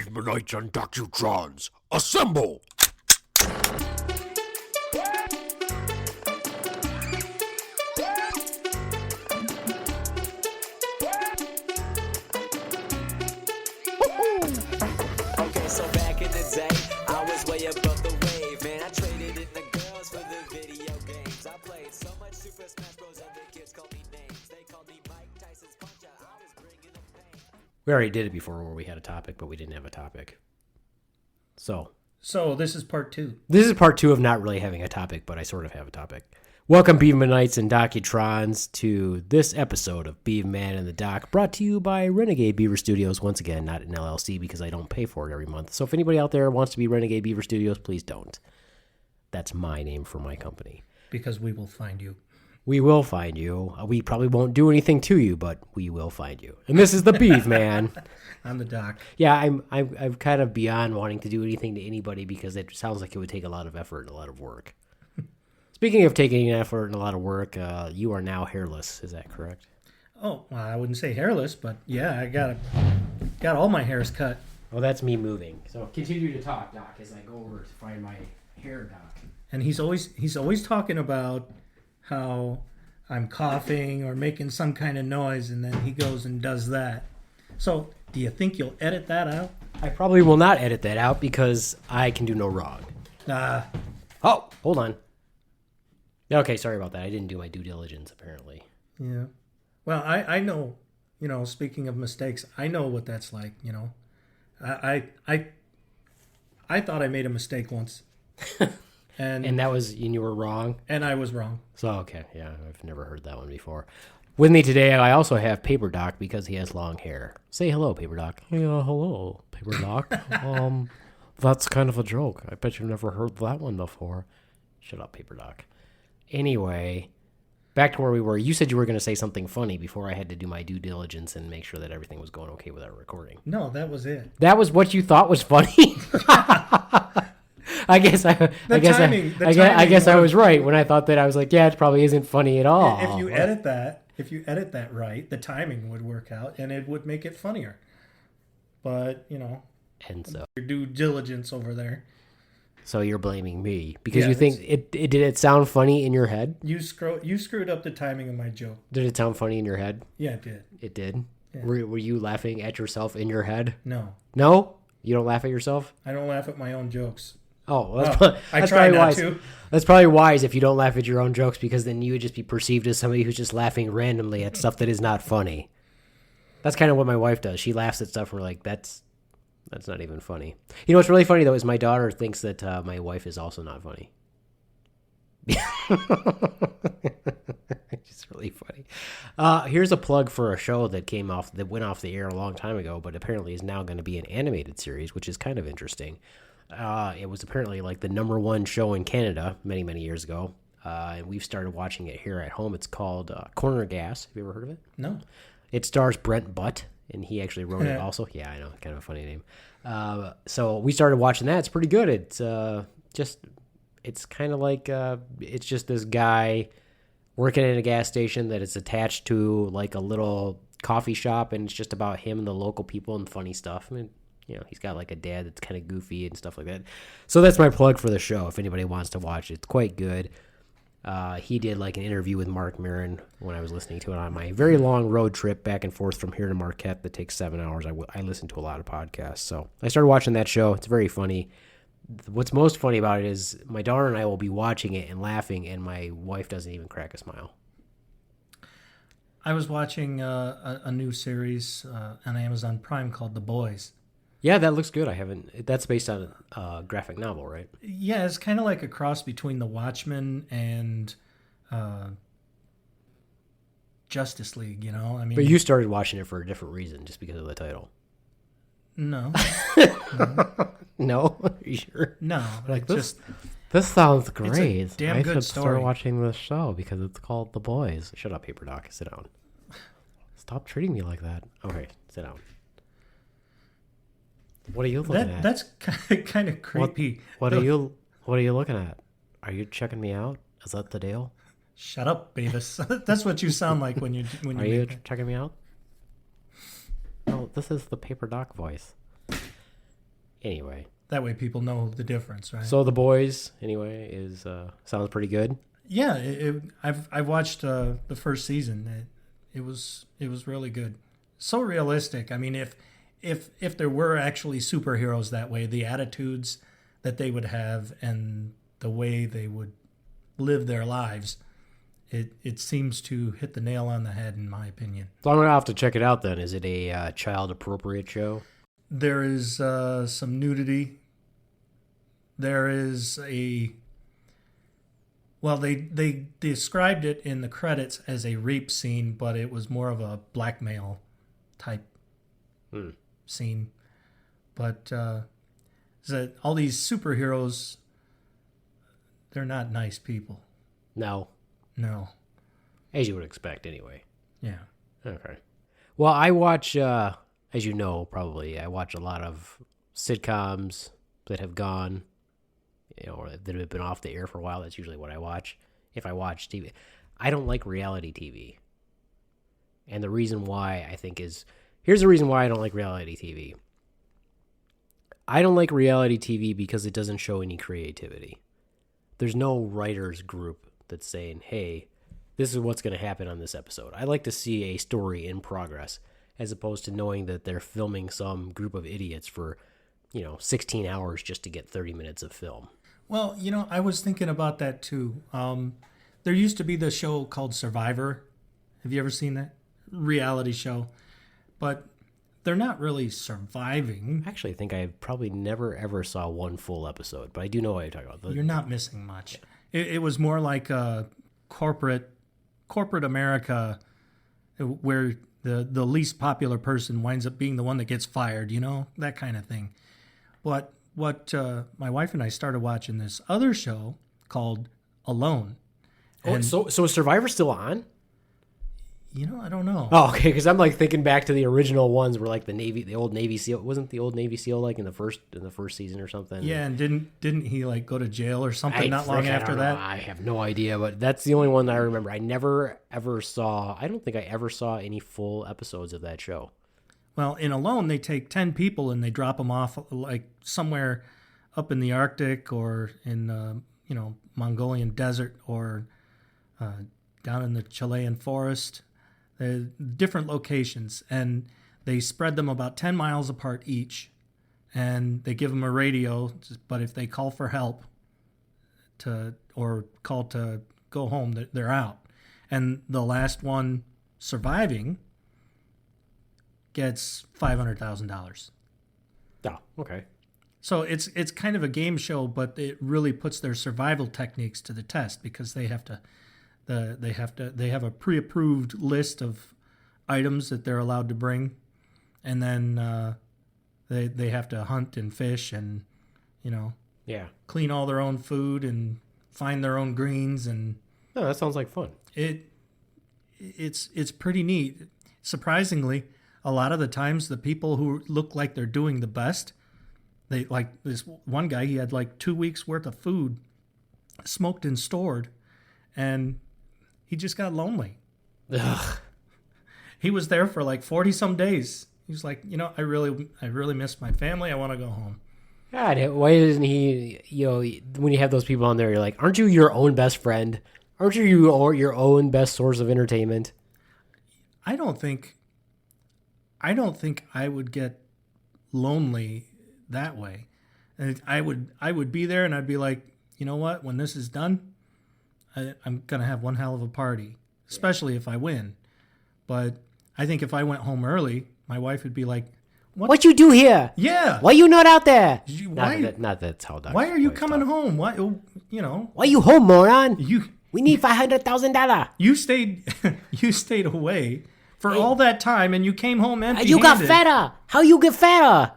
Beavemanites and docutrons, assemble! Okay, so back in the day, I was way above the wave, man. I traded in the girls for the video games. I played so much Super Smash Bros. And the kids called me names. They called me Mike Tyson's Punch Out. I was bringing them pain. We already did it before where we had a topic, but we didn't have a topic. So this is part 2. This is part 2 of not really having a topic, but I sort of have a topic. Welcome, Beavemanites and Docutrons, to this episode of Beaveman and the Doc, brought to you by Renegade Beaver Studios. Once again, not an LLC because I don't pay for it every month. So if anybody out there wants to be Renegade Beaver Studios, please don't. That's my name for my company. Because we will find you. We will find you. We probably won't do anything to you, but we will find you. And this is the Beaveman. I'm the Doc. Yeah, I'm kind of beyond wanting to do anything to anybody because it sounds like it would take a lot of effort and a lot of work. Speaking of taking effort and a lot of work, you are now hairless. Is that correct? Oh, well, I wouldn't say hairless, but yeah, I got all my hairs cut. Well, that's me moving. So continue to talk, Doc, as I go over to find my hair, Doc. And he's always talking about how I'm coughing or making some kind of noise, and then he goes and does that. So, do you think you'll edit that out? I probably will not edit that out because I can do no wrong. Oh, hold on. Okay, sorry about that. I didn't do my due diligence, apparently. Yeah. Well, I know, speaking of mistakes, I know what that's like, I thought I made a mistake once. And that was, and you were wrong? And I was wrong. So, okay, yeah, I've never heard that one before. With me today, I also have Paper Doc because he has long hair. Say hello, Paper Doc. Hey, hello, Paper Doc. That's kind of a joke. I bet you've never heard that one before. Shut up, Paper Doc. Anyway, back to where we were. You said you were going to say something funny before I had to do my due diligence and make sure that everything was going okay with our recording. No, that was it. That was what you thought was funny? I guess I was right when I thought that. I was like, yeah, it probably isn't funny at all. If you edit that right, the timing would work out and it would make it funnier. But, and so your due diligence over there. So you're blaming me because you think it did it sound funny in your head? You screwed up the timing of my joke. Did it sound funny in your head? Yeah, it did. It did? Yeah. Were you laughing at yourself in your head? No. No? You don't laugh at yourself? I don't laugh at my own jokes. Oh, well, I try not wise. to. That's probably wise if you don't laugh at your own jokes because then you would just be perceived as somebody who's just laughing randomly at stuff that is not funny. That's kind of what my wife does. She laughs at stuff and we're like, that's not even funny. You know what's really funny, though, is my daughter thinks that my wife is also not funny. It's really funny. Here's a plug for a show that went off the air a long time ago, but apparently is now going to be an animated series, which is kind of interesting. It was apparently like the #1 show in Canada many, many years ago. And we've started watching it here at home. It's called Corner Gas. Have you ever heard of it? No. It stars Brent Butt, and he actually wrote it also. Yeah, I know. Kind of a funny name. So we started watching that. It's pretty good. It's kind of like, it's just this guy working at a gas station that is attached to like a little coffee shop, and it's just about him and the local people and funny stuff. I mean, he's got like a dad that's kind of goofy and stuff like that. So that's my plug for the show. If anybody wants to watch it, it's quite good. He did like an interview with Mark Maron when I was listening to it on my very long road trip back and forth from here to Marquette that takes 7 hours. I listen to a lot of podcasts. So I started watching that show. It's very funny. What's most funny about it is my daughter and I will be watching it and laughing, and my wife doesn't even crack a smile. I was watching a new series on Amazon Prime called The Boys. Yeah, that looks good. I haven't. That's based on a graphic novel, right? Yeah, it's kind of like a cross between The Watchmen and Justice League. I mean, but you started watching it for a different reason, just because of the title. No. No? Are you sure? No. Like this sounds great. It's a damn I good should story. start watching this show because it's called The Boys. Shut up, Paper Doc. Sit down. Stop treating me like that. Okay, sit down. What are you looking at? That's kind of creepy. What are you looking at? Are you checking me out? Is that the deal? Shut up, Beavis. That's what you sound like when you. Are you checking me out? No, this is the Paper Doc voice. Anyway. That way people know the difference, right? So The Boys, anyway, is sounds pretty good. Yeah, I've watched the first season. It was really good. So realistic. I mean, if there were actually superheroes that way, the attitudes that they would have and the way they would live their lives, it seems to hit the nail on the head, in my opinion. So I'm gonna have to check it out then. Is it a child appropriate show? There is some nudity. There is they described it in the credits as a rape scene, but it was more of a blackmail type scene. But all these superheroes, they're not nice people. No. As you would expect, anyway. Yeah. Okay. Well, I watch, as you know, probably, I watch a lot of sitcoms that have gone, or that have been off the air for a while. That's usually what I watch. If I watch TV, I don't like reality TV. And the reason why here's the reason why I don't like reality TV. I don't like reality TV because it doesn't show any creativity. There's no writers group that's saying, hey, this is what's going to happen on this episode. I like to see a story in progress, as opposed to knowing that they're filming some group of idiots for, 16 hours just to get 30 minutes of film. Well, I was thinking about that too. There used to be the show called Survivor. Have you ever seen that? Reality show. But they're not really surviving. Actually, I think I probably never ever saw one full episode, but I do know what you're talking about. You're not missing much. It was more like a corporate America, where the least popular person winds up being the one that gets fired, that kind of thing. But what my wife and I started watching this other show called Alone. And, so is Survivor still on? I don't know. Oh, okay, because I'm like thinking back to the original ones where like the old Navy SEAL, wasn't the old Navy SEAL like in the first season or something? Yeah, and didn't he like go to jail or something not long after that? I have no idea, but that's the only one that I remember. I never ever saw. I don't think I ever saw any full episodes of that show. Well, in Alone, they take 10 people and they drop them off like somewhere up in the Arctic or in Mongolian desert or down in the Chilean forest. Different locations, and they spread them about 10 miles apart each, and they give them a radio, but if they call for help or call to go home, they're out. And the last one surviving gets $500,000. Oh, okay. So it's kind of a game show, but it really puts their survival techniques to the test, because they have a pre-approved list of items that they're allowed to bring, and then they have to hunt and fish and clean all their own food and find their own greens, and No, that sounds like fun. It's pretty neat. Surprisingly, a lot of the times the people who look like they're doing the best, they like this one guy, he had like 2 weeks worth of food smoked and stored, and he just got lonely. Ugh. He was there for like 40 some days. He was like, I really miss my family. I want to go home. God, why doesn't he, when you have those people on there, you're like, aren't you your own best friend? Aren't you your own best source of entertainment? I don't think I would get lonely that way. And I would be there and I'd be like, you know what? When this is done, I'm going to have one hell of a party, especially if I win. But I think if I went home early, my wife would be like, What you do here? Yeah. Why you not out there? Not that's how dogs. Why are you coming home? Why, Why you home, moron? You We need $500,000. you stayed away for all that time, and you came home empty-handed. You got fatter. How you get fatter?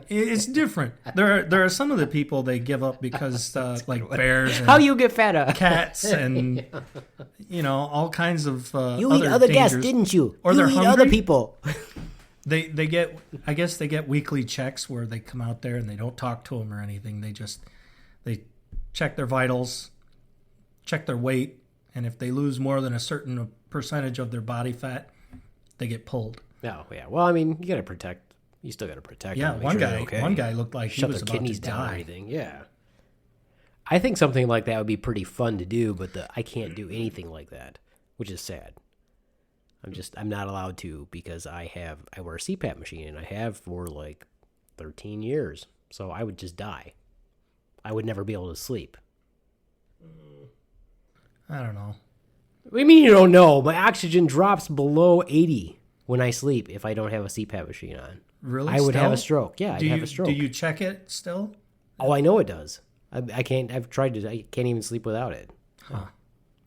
It's different. There are some of the people they give up because like bears and How you get fatter? cats and all kinds of You eat other guests, dangers. didn't you? Or you they're eat hungry. other people. They get, I guess they get weekly checks where they come out there and they don't talk to them or anything. They check their vitals, check their weight, and if they lose more than a certain percentage of their body fat, they get pulled. Oh yeah. Well, I mean, you got to protect You still got to protect Yeah, them. make one sure guy they're okay. one guy looked like he Shut was their about to kidneys down or die. anything. Yeah. I think something like that would be pretty fun to do, but I can't do anything like that, which is sad. I'm not allowed to because I wear a CPAP machine and I have for like 13 years. So I would just die. I would never be able to sleep. I don't know. What do you mean you don't know? My oxygen drops below 80 when I sleep if I don't have a CPAP machine on. Really? I would have a Still? stroke. Yeah, I'd have a stroke. Do you check it still? Oh, I know it does. I can't. I've tried to. I can't even sleep without it. Huh.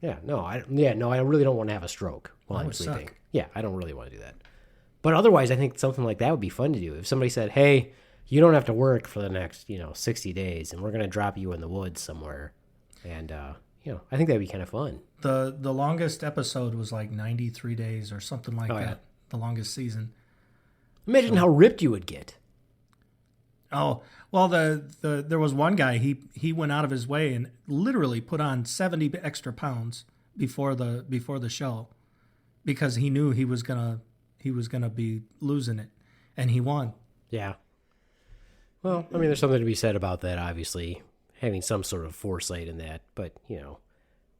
Yeah. No. I really don't want to have a stroke while That I'm would sleeping. suck. Yeah. I don't really want to do that. But otherwise, I think something like that would be fun to do. If somebody said, "Hey, you don't have to work for the next 60 days, and we're gonna drop you in the woods somewhere," and I think that'd be kind of fun. The longest episode was like 93 days or something like that. yeah. The longest season. Imagine how ripped you would get. Oh, well, there was one guy, he went out of his way and literally put on 70 extra pounds before the show because he knew he was gonna be losing it, and he won. Yeah. Well, I mean, there's something to be said about that. Obviously, having some sort of foresight in that. But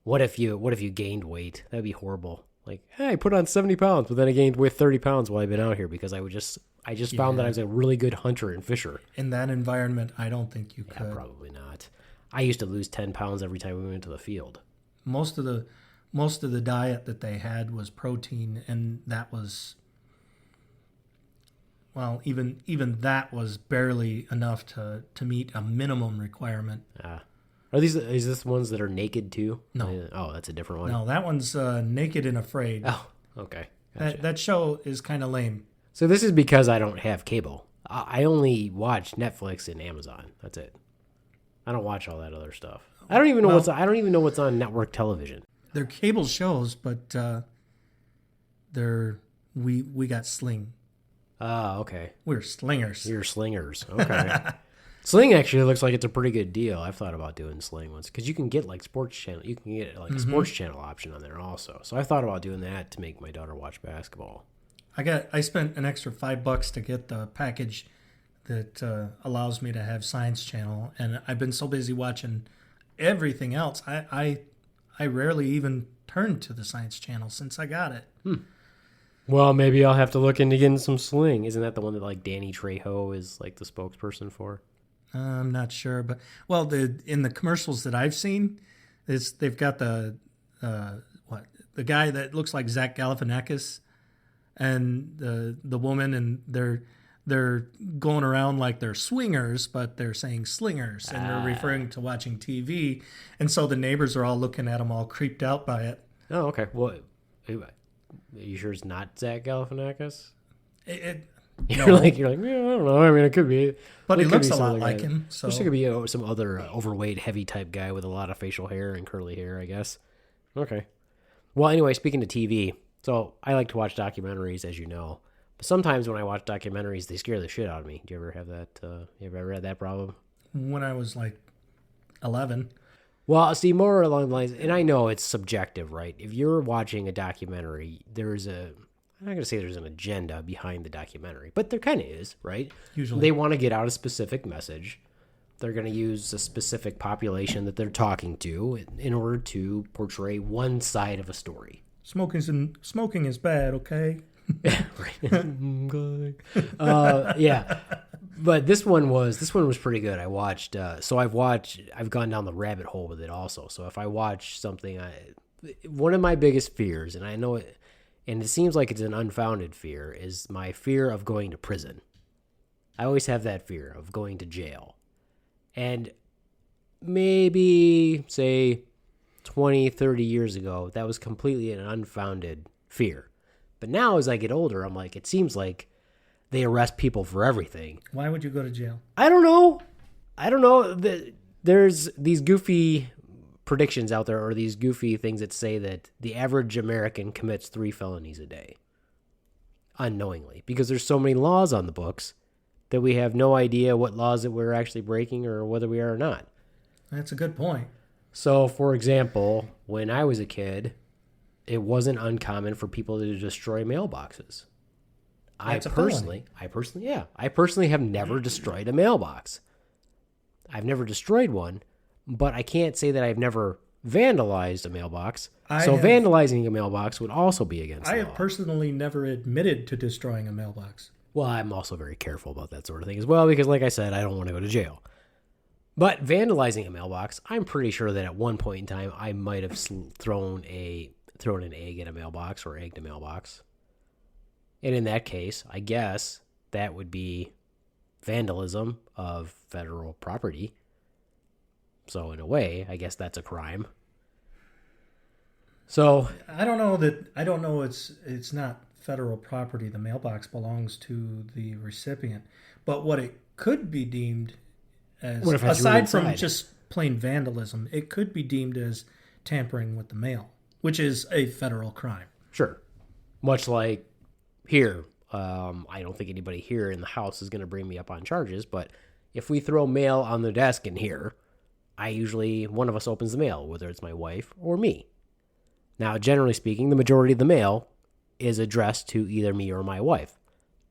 what if you gained weight? That'd be horrible. Like, hey, I put on 70 pounds, but then I gained weight 30 pounds while I've been out here because I just found that I was a really good hunter and fisher. In that environment, I don't think you Yeah, could. probably not. I used to lose 10 pounds every time we went to the field. Most of the diet that they had was protein, and that was, well, even that was barely enough to meet a minimum requirement. Is this ones that are naked too? No. Oh, that's a different one. No, that one's Naked and Afraid. Oh, okay. Gotcha. That show is kind of lame. So this is because I don't have cable. I only watch Netflix and Amazon. That's it. I don't watch all that other stuff. I don't even know what's on network television. They're cable shows, but we got Sling. Oh, okay. We're slingers. You're slingers. Okay. Sling actually looks like it's a pretty good deal. I've thought about doing Sling once because you can get like sports channel. You can get like a sports channel option on there also. So I thought about doing that to make my daughter watch basketball. I spent an extra $5 to get the package that allows me to have Science Channel, and I've been so busy watching everything else. I rarely even turned to the Science Channel since I got it. Well, maybe I'll have to look into getting some Sling. Isn't that the one that like Danny Trejo is like the spokesperson for? I'm not sure, but in the commercials that I've seen, they've got the guy that looks like Zach Galifianakis and the woman, and they're going around like they're swingers, but they're saying slingers, and they're referring to watching TV, and so the neighbors are all looking at them all creeped out by it. Oh, okay. Well, are you sure it's not Zach Galifianakis? You're like, yeah, I don't know. I mean, it could be. But it he could looks be a lot something like him. So There could be some other overweight, heavy type guy with a lot of facial hair and curly hair, I guess. Okay. Well, anyway, speaking of TV, so I like to watch documentaries, as you know. But sometimes when I watch documentaries, they scare the shit out of me. Do you ever have that? You ever had that problem? when I was like 11. Well, see, more along the lines, and I know it's subjective, right? If you're watching a documentary, I'm not going to say there's an agenda behind the documentary, but there kind of is, right? Usually. They want to get out a specific message. They're going to use a specific population that they're talking to in order to portray one side of a story. Smoking is bad, okay? Yeah. But this one was pretty good. I watched, I've gone down the rabbit hole with it also. So if I watch something, one of my biggest fears, and I know it, and it seems like it's an unfounded fear, is my fear of going to prison. I always have that fear of going to jail. And maybe, say, 20, 30 years ago, that was completely an unfounded fear. But now as I get older, I'm like, it seems like they arrest people for everything. Why would you go to jail? I don't know. There's these goofy predictions out there, or these goofy things that say that the average American commits 3 felonies a day unknowingly, because there's so many laws on the books that we have no idea what laws that we're actually breaking or whether we are or not. That's a good point. So, for example, when I was a kid, it wasn't uncommon for people to destroy mailboxes. I That's a personally have never destroyed a mailbox. I've never destroyed one, but I can't say that I've never vandalized a mailbox. Vandalizing a mailbox would also be against I the have law. personally never admitted to destroying a mailbox. Well, I'm also very careful about that sort of thing as well because, like I said, I don't want to go to jail. But vandalizing a mailbox, I'm pretty sure that at one point in time I might have thrown an egg in a mailbox or egged a mailbox. And in that case, I guess that would be vandalism of federal property. So in a way, I guess that's a crime. So I don't know it's not federal property. The mailbox belongs to the recipient. But what it could be deemed as, what if I threw it aside from inside? just plain vandalism, it could be deemed as tampering with the mail, which is a federal crime. Sure. Much like here, I don't think anybody here in the house is going to bring me up on charges, but if we throw mail on the desk in here, one of us opens the mail, whether it's my wife or me. Now, generally speaking, the majority of the mail is addressed to either me or my wife,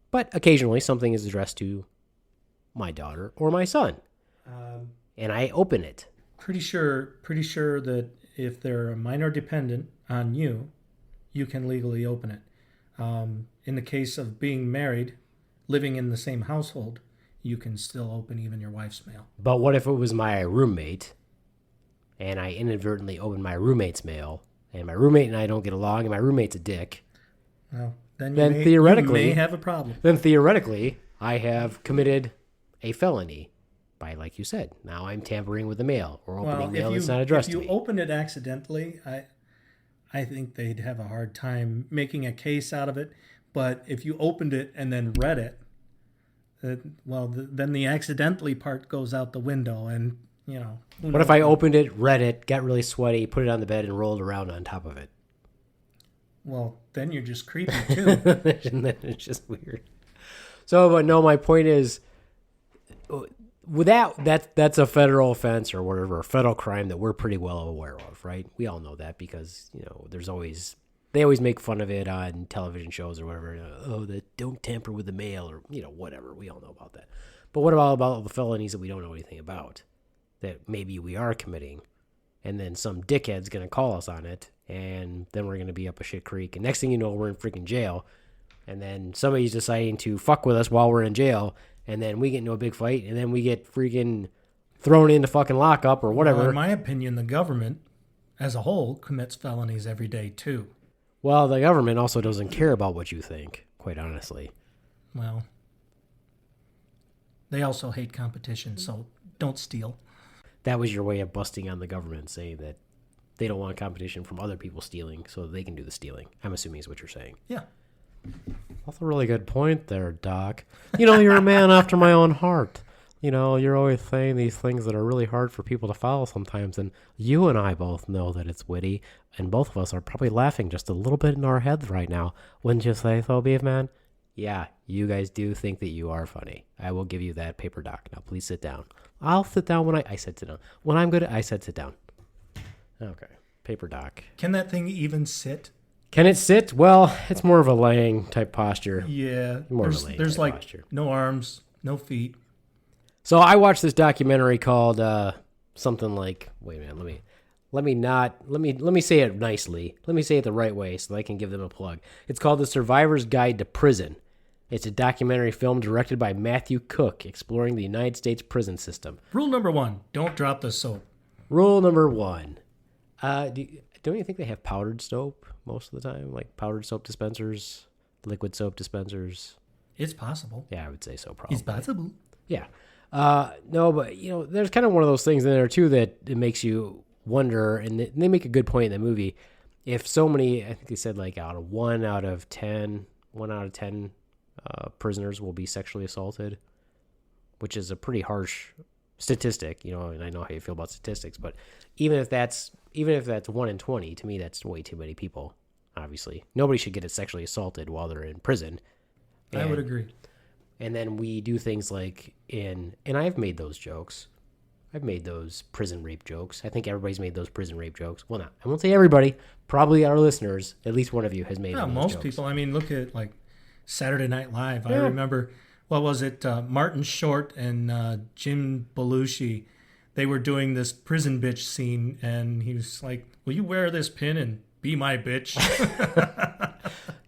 but occasionally something is addressed to my daughter or my son, and I open it. Pretty sure that if they're a minor dependent on you, you can legally open it. In the case of being married, living in the same household, you can still open even your wife's mail. But what if it was my roommate, and I inadvertently opened my roommate's mail, and my roommate and I don't get along, and my roommate's a dick? Well, then theoretically, you may have a problem. Then theoretically, I have committed a felony by, like you said, now I'm tampering with the mail or opening mail that's not addressed to me. If you open it accidentally, I think they'd have a hard time making a case out of it. But if you opened it and then read it, then the accidentally part goes out the window. And, what if I opened it, read it, got really sweaty, put it on the bed, and rolled around on top of it? Well, then you're just creepy, too. And then it's just weird. So, but no, my point is, that's a federal offense or whatever, a federal crime that we're pretty well aware of, right? We all know that because, they always make fun of it on television shows or whatever. Don't tamper with the mail or, whatever. We all know about that. But what about the felonies that we don't know anything about that maybe we are committing? And then some dickhead's going to call us on it. And then we're going to be up a shit creek. And next thing you know, we're in freaking jail. And then somebody's deciding to fuck with us while we're in jail. And then we get into a big fight. And then we get freaking thrown into fucking lockup or whatever. Well, in my opinion, the government as a whole commits felonies every day, too. Well, the government also doesn't care about what you think, quite honestly. Well, they also hate competition, so don't steal. That was your way of busting on the government, saying that they don't want competition from other people stealing, so they can do the stealing. I'm assuming is what you're saying. Yeah. That's a really good point there, Doc. You're a man after my own heart. You're always saying these things that are really hard for people to follow sometimes, and you and I both know that it's witty, and both of us are probably laughing just a little bit in our heads right now. Wouldn't you say so, Beaveman? Yeah, you guys do think that you are funny. I will give you that paper doc. Now, please sit down. I'll sit down when I said sit down. When I'm good, I said sit down. Okay, paper doc. Can that thing even sit? Can it sit? Well, it's more of a laying type posture. Yeah. More of a laying there's type like posture. no arms, no feet. So I watched this documentary called something like, wait a minute, let me say it nicely. Let me say it the right way so that I can give them a plug. It's called The Survivor's Guide to Prison. It's a documentary film directed by Matthew Cook, exploring the United States prison system. Rule number 1, don't drop the soap. Rule number 1. Don't you think they have powdered soap most of the time? Like powdered soap dispensers, liquid soap dispensers? It's possible. Yeah, I would say so probably. It's possible. Yeah. No, but, there's kind of one of those things in there, too, that it makes you wonder, and they make a good point in the movie. If so many, I think they said like one out of 10 prisoners will be sexually assaulted, which is a pretty harsh statistic, and I know how you feel about statistics, but even if that's 1 in 20, to me, that's way too many people, obviously. Nobody should get sexually assaulted while they're in prison. I would agree. And then we do things like and I've made those jokes. I've made those prison rape jokes. I think everybody's made those prison rape jokes. Well, I won't say everybody. Probably our listeners, at least one of you has made those most jokes. people. I mean, look at like Saturday Night Live. I remember, what was it? Martin Short and Jim Belushi. They were doing this prison bitch scene, and he was like, "Will you wear this pin and be my bitch?"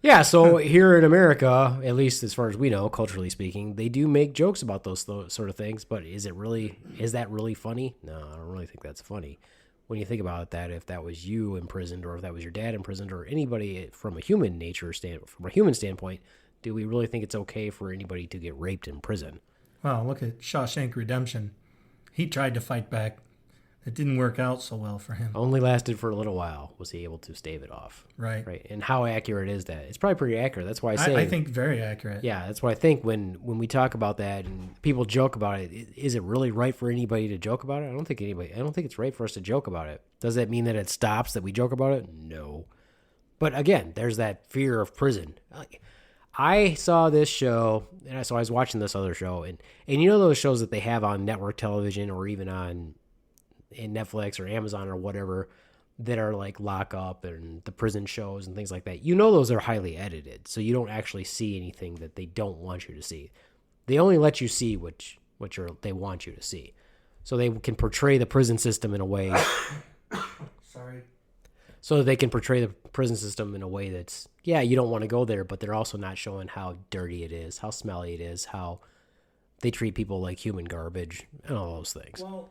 Yeah, so here in America, at least as far as we know, culturally speaking, they do make jokes about those sort of things, but is that really funny? No, I don't really think that's funny. When you think about it, that if that was you imprisoned, or if that was your dad imprisoned, or anybody from a human standpoint, do we really think it's okay for anybody to get raped in prison? Well, look at Shawshank Redemption. He tried to fight back. It didn't work out so well for him. Only lasted for a little while. Was he able to stave it off? Right. And how accurate is that? It's probably pretty accurate. That's why I think very accurate. Yeah, that's why I think when we talk about that and people joke about it, is it really right for anybody to joke about it? I don't think it's right for us to joke about it. Does that mean that it stops that we joke about it? No. But again, there's that fear of prison. I saw this show, and so I was watching this other show, and you know those shows that they have on network television or even in Netflix or Amazon or whatever that are like Lock Up and the prison shows and things like that. You know those are highly edited, so you don't actually see anything that they don't want you to see. They only let you see what they want you to see. So they can portray the prison system in a way Sorry. So they can portray the prison system in a way that's, yeah, you don't want to go there, but they're also not showing how dirty it is, how smelly it is, how they treat people like human garbage, and all those things. Well,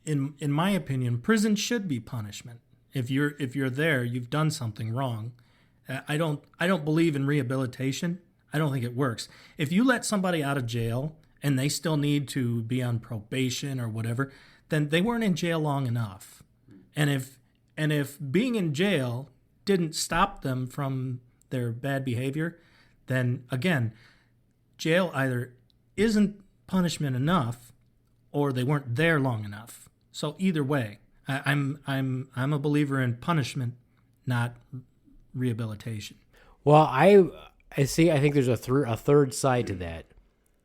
in my opinion, prison should be punishment. If you're there, you've done something wrong. I don't believe in rehabilitation. I don't think it works. If you let somebody out of jail and they still need to be on probation or whatever, then they weren't in jail long enough. And if being in jail didn't stop them from their bad behavior, then again, jail either isn't punishment enough or they weren't there long enough. So either way, I'm a believer in punishment, not rehabilitation. Well, I see. I think there's a third side to that.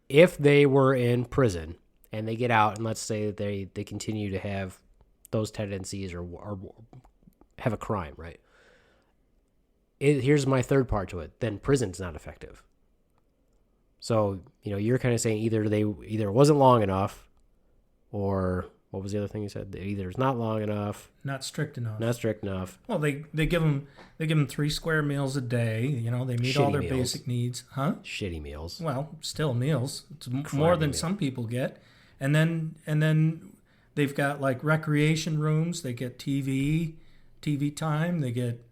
If they were in prison and they get out, and let's say that they continue to have those tendencies or have a crime, right? Here's my third part to it. Then prison's not effective. So, you're kind of saying either it wasn't long enough, or what was the other thing you said? Either it's not long enough, Not strict enough. not strict enough. Well, they give them 3 square meals a day. They meet all Shitty their meals. basic needs, huh? Shitty meals. Well, still meals. It's more Crappy than meal. some people get. And then they've got like recreation rooms. They get TV time. They get.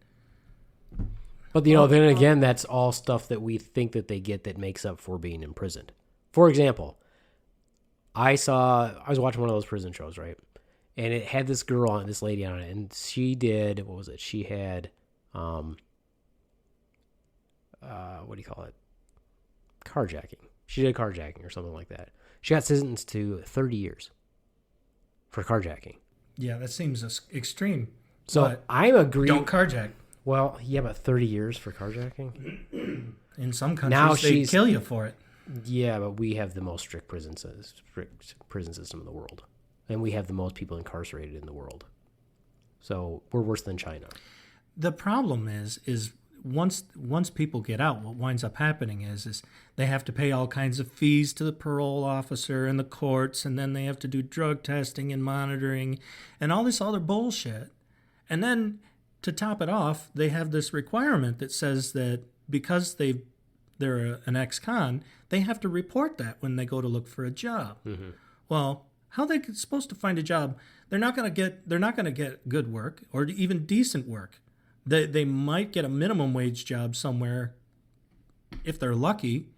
But then again, that's all stuff that we think that they get that makes up for being imprisoned. For example, I was watching one of those prison shows, right? And it had this lady on it, and she did, what was it? She had, what do you call it? Carjacking. She did carjacking or something like that. She got sentenced to 30 years for carjacking. Yeah, that seems extreme. So But I'm agreeing. don't carjack. Well, yeah, but 30 years for carjacking? In some countries, Now they she's- kill you for it. Yeah, but we have the most strict prison system in the world. And we have the most people incarcerated in the world. So we're worse than China. The problem is once people get out, what winds up happening is they have to pay all kinds of fees to the parole officer and the courts, and then they have to do drug testing and monitoring and all this other bullshit. And then to top it off, they have this requirement that says that because they're an ex-con, they have to report that when they go to look for a job. Mm-hmm. Well, how are they supposed to find a job? They're not going to get good work or even decent work. They might get a minimum wage job somewhere if they're lucky.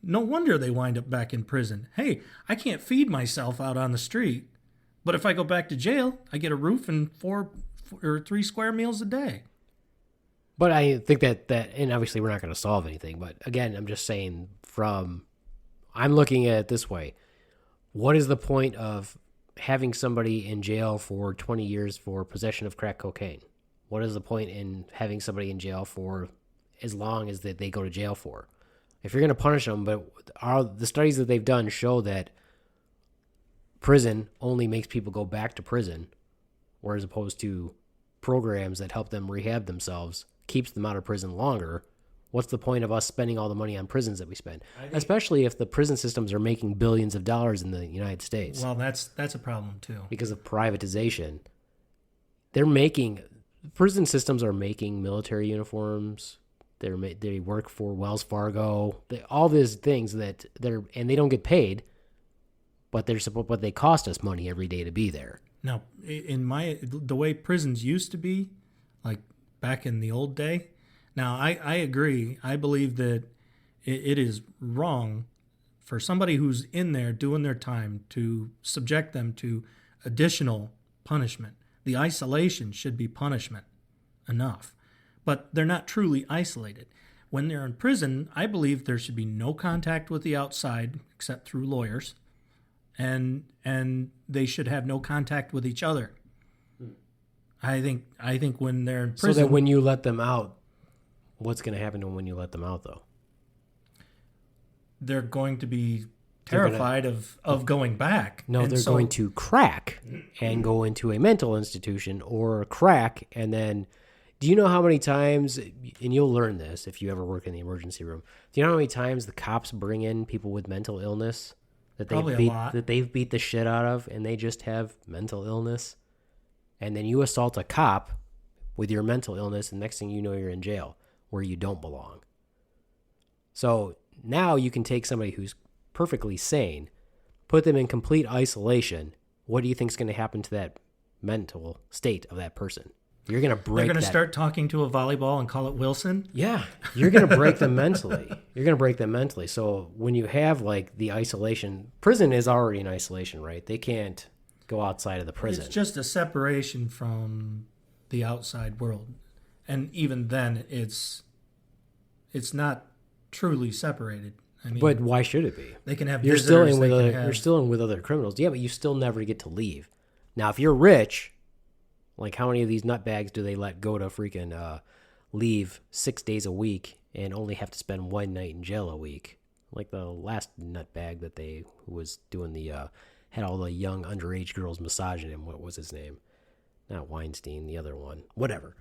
No wonder they wind up back in prison. Hey, I can't feed myself out on the street, but if I go back to jail, I get a roof and 4 or 3 square meals a day. But I think that and obviously we're not going to solve anything. But again, I'm just saying I'm looking at it this way. What is the point of having somebody in jail for 20 years for possession of crack cocaine? What is the point in having somebody in jail for as long as that they go to jail for? If you're going to punish them, but the studies that they've done show that prison only makes people go back to prison, whereas opposed to programs that help them rehab themselves keeps them out of prison longer. What's the point of us spending all the money on prisons that we spend? Especially if the prison systems are making billions of dollars in the United States. Well, that's a problem too. Because of privatization. Prison systems are making military uniforms. They work for Wells Fargo. All these things and they don't get paid, but they cost us money every day to be there. Now, the way prisons used to be, like back in the old day. Now, I agree. I believe that it is wrong for somebody who's in there doing their time to subject them to additional punishment. The isolation should be punishment enough. But they're not truly isolated. When they're in prison, I believe there should be no contact with the outside except through lawyers, and they should have no contact with each other. I think when they're in prison, so that when you let them out, what's going to happen to them when you let them out, though? They're going to be terrified of going back. No, they're going to crack and go into a mental institution or crack. And then, do you know how many times, and you'll learn this if you ever work in the emergency room, do you know how many times the cops bring in people with mental illness that they've beat the shit out of, and they just have mental illness? And then you assault a cop with your mental illness, and next thing you know, you're in jail where you don't belong. So now you can take somebody who's perfectly sane, put them in complete isolation. What do you think is going to happen to that mental state of that person? You're going to break. They're going to start talking to a volleyball and call it Wilson. Yeah, you're going to break them mentally. So when you have like the isolation, prison is already in isolation, right? They can't go outside of the prison. It's just a separation from the outside world, and even then, it's not truly separated. I mean, but why should it be? They can have. You're still in with other criminals. Yeah, but you still never get to leave. Now, if you're rich, like how many of these nutbags do they let go to freaking leave 6 days a week and only have to spend one night in jail a week? Like the last nutbag that who was doing had all the young underage girls massaging him. What was his name? Not Weinstein, the other one. Whatever.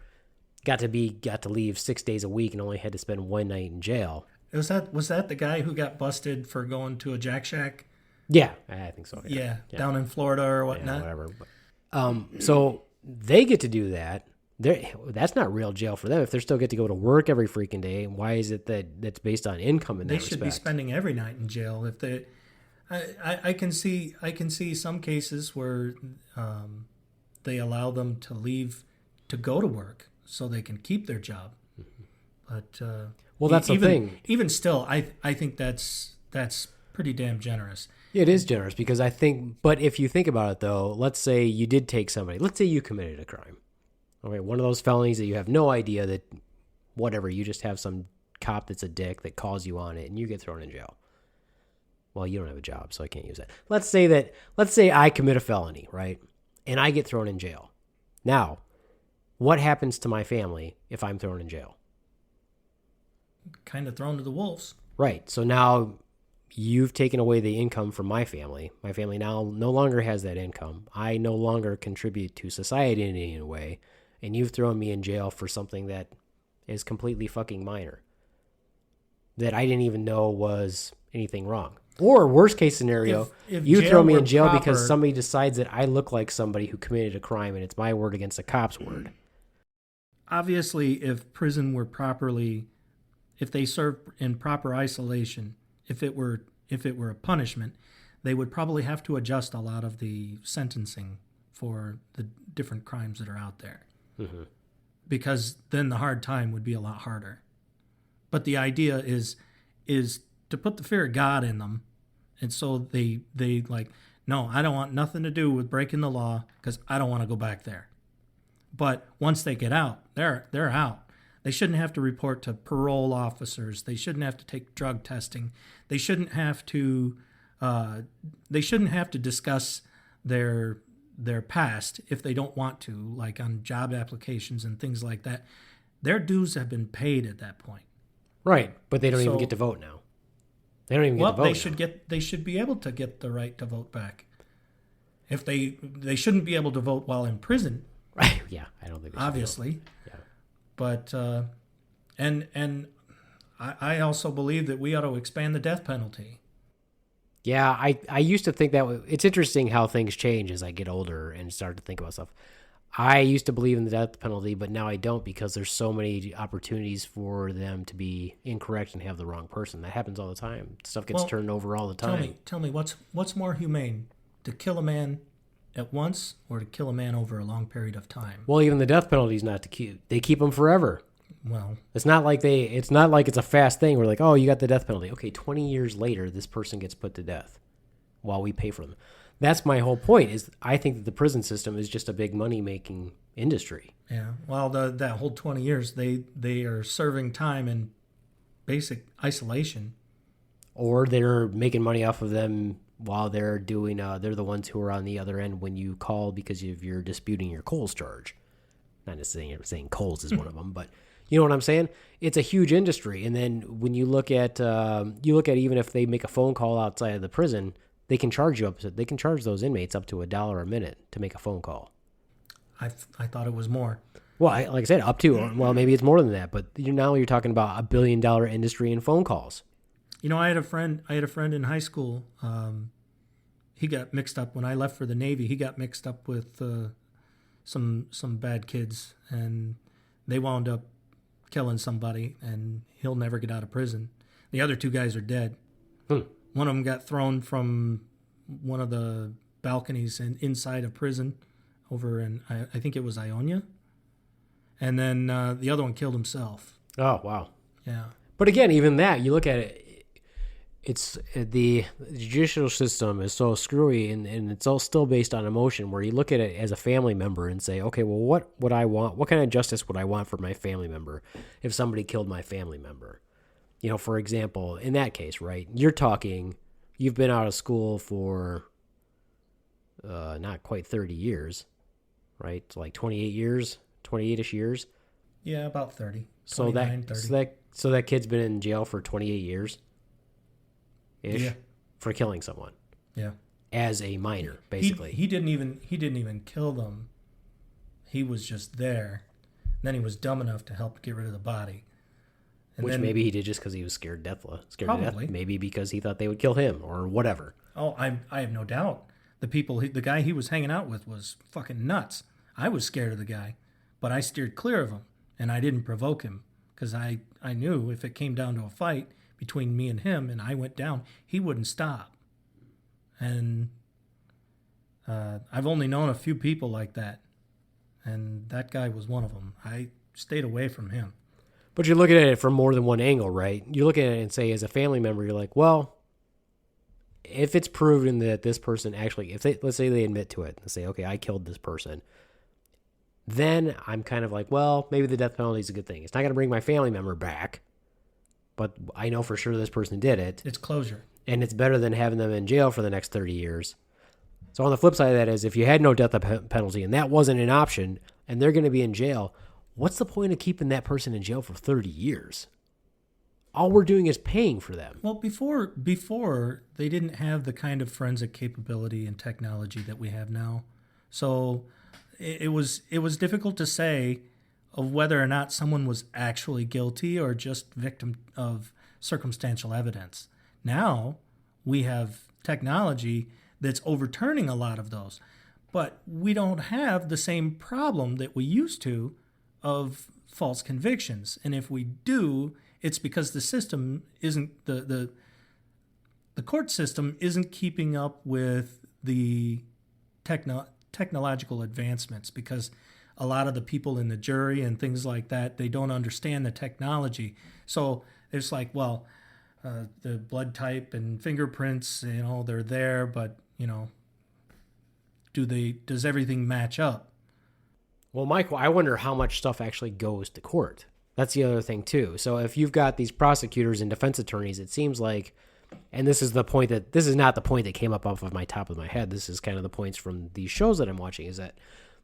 Got to leave 6 days a week and only had to spend one night in jail. Was that the guy who got busted for going to a Jack Shack? Yeah, I think so. Yeah. Down in Florida or whatnot. Yeah, whatever. So they get to do that. That's not real jail for them if they still get to go to work every freaking day. Why is it that's based on income in that respect? They should be spending every night in jail. If they, I can see some cases where they allow them to leave to go to work so they can keep their job. But well, that's the thing. Even still, I think that's pretty damn generous. It is generous because I think, but if you think about it though, let's say you did take somebody, let's say you committed a crime. Okay, one of those felonies that you have no idea that, whatever, you just have some cop that's a dick that calls you on it and you get thrown in jail. Well, you don't have a job, so I can't use that. Let's say I commit a felony, right? And I get thrown in jail. Now, what happens to my family if I'm thrown in jail? Kind of thrown to the wolves. Right. So now you've taken away the income from my family. My family now no longer has that income. I no longer contribute to society in any way. And you've thrown me in jail for something that is completely fucking minor, that I didn't even know was anything wrong. Or worst case scenario, if you throw me in jail proper, because somebody decides that I look like somebody who committed a crime and it's my word against a cop's word. Obviously, if prison were properly, if they served in proper isolation, if it were a punishment, they would probably have to adjust a lot of the sentencing for the different crimes that are out there. Mm-hmm. Because then the hard time would be a lot harder. But the idea is to put the fear of God in them. And so they like, no, I don't want nothing to do with breaking the law because I don't want to go back there. But once they get out, they're out. They shouldn't have to report to parole officers. They shouldn't have to take drug testing. They shouldn't have to discuss their past if they don't want to, like on job applications and things like that. Their dues have been paid at that point. Right, but they don't even get to vote now. They don't even get to vote. They should be able to get the right to vote back. If they shouldn't be able to vote while in prison. Right. Yeah, I don't think they should obviously. Yeah. But and I also believe that we ought to expand the death penalty. Yeah, I used to think that it's interesting how things change as I get older and start to think about stuff. I used to believe in the death penalty, but now I don't because there's so many opportunities for them to be incorrect and have the wrong person. That happens all the time. Stuff gets turned over all the time. Tell me, what's more humane, to kill a man at once or to kill a man over a long period of time? Well, even the death penalty is not to keep. They keep them forever. Well, it's not like it's a fast thing. We're like, oh, you got the death penalty. Okay, 20 years later, this person gets put to death while we pay for them. That's my whole point. Is I think that the prison system is just a big money making industry. Yeah. Well, that whole 20 years, they are serving time in basic isolation, or they're making money off of them while they're doing. They're the ones who are on the other end when you call because you're disputing your Coles charge. Not necessarily saying Coles is one of them, but. You know what I'm saying? It's a huge industry. And then when you look at even if they make a phone call outside of the prison, they can charge those inmates up to $1 a minute to make a phone call. I thought it was more. Well, like I said, up to, well, maybe it's more than that, but now you're talking about $1 billion industry in phone calls. You know, I had a friend in high school. He got mixed up when I left for the Navy. He got mixed up with some bad kids, and they wound up killing somebody, and he'll never get out of prison. The other two guys are dead. One of them got thrown from one of the balconies inside of prison over in, I think it was Ionia. And then the other one killed himself. Oh, wow. Yeah. But again, even that, you look at it, it's the judicial system is so screwy, and it's all still based on emotion, where you look at it as a family member and say, okay, well, what would I want? What kind of justice would I want for my family member if somebody killed my family member? You know, for example, in that case, right, you've been out of school for not quite 30 years, right? It's like 28 years, 28-ish years. Yeah, about 30. So that kid's been in jail for 28 years. Ish, for killing someone. Yeah. As a minor, basically. He didn't even kill them. He was just there. Then he was dumb enough to help get rid of the body. And Which then, maybe he did just because he was scared to death. Probably. Maybe because he thought they would kill him or whatever. Oh, I have no doubt. The guy he was hanging out with was fucking nuts. I was scared of the guy, but I steered clear of him, and I didn't provoke him because I knew if it came down to a fight between me and him and I went down, he wouldn't stop. And I've only known a few people like that, and that guy was one of them. I stayed away from him. But you're looking at it from more than one angle, right? You look at it and say, as a family member, you're like, well, if it's proven that this person actually, let's say they admit to it and say, okay, I killed this person, then I'm kind of like, well, maybe the death penalty is a good thing. It's not going to bring my family member back, but I know for sure this person did it. It's closure. And it's better than having them in jail for the next 30 years. So on the flip side of that is, if you had no death penalty and that wasn't an option and they're going to be in jail, what's the point of keeping that person in jail for 30 years? All we're doing is paying for them. Well, before they didn't have the kind of forensic capability and technology that we have now. So it was difficult to say of whether or not someone was actually guilty or just victim of circumstantial evidence. Now we have technology that's overturning a lot of those, but we don't have the same problem that we used to of false convictions. And if we do, it's because the system isn't the court system isn't keeping up with the technological advancements, because a lot of the people in the jury and things like that, they don't understand the technology. So it's like, well, the blood type and fingerprints, they're there, but does everything match up? Well, Michael, I wonder how much stuff actually goes to court. That's the other thing too. So if you've got these prosecutors and defense attorneys, it seems like, and this is not the point that came up off of my top of my head. This is kind of the points from these shows that I'm watching, is that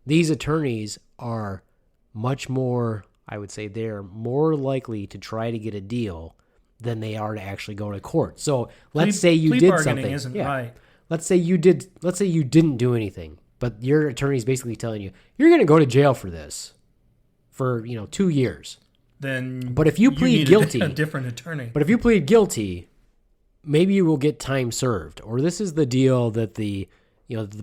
these attorneys are much more, I would say they're more likely to try to get a deal than they are to actually go to court. So let's say you did something. Isn't right. Let's say you didn't do anything, but your attorney is basically telling you, you're going to go to jail for this for, 2 years. then But if you plead need guilty, a different attorney. But if you plead guilty, maybe you will get time served, or this is the deal that the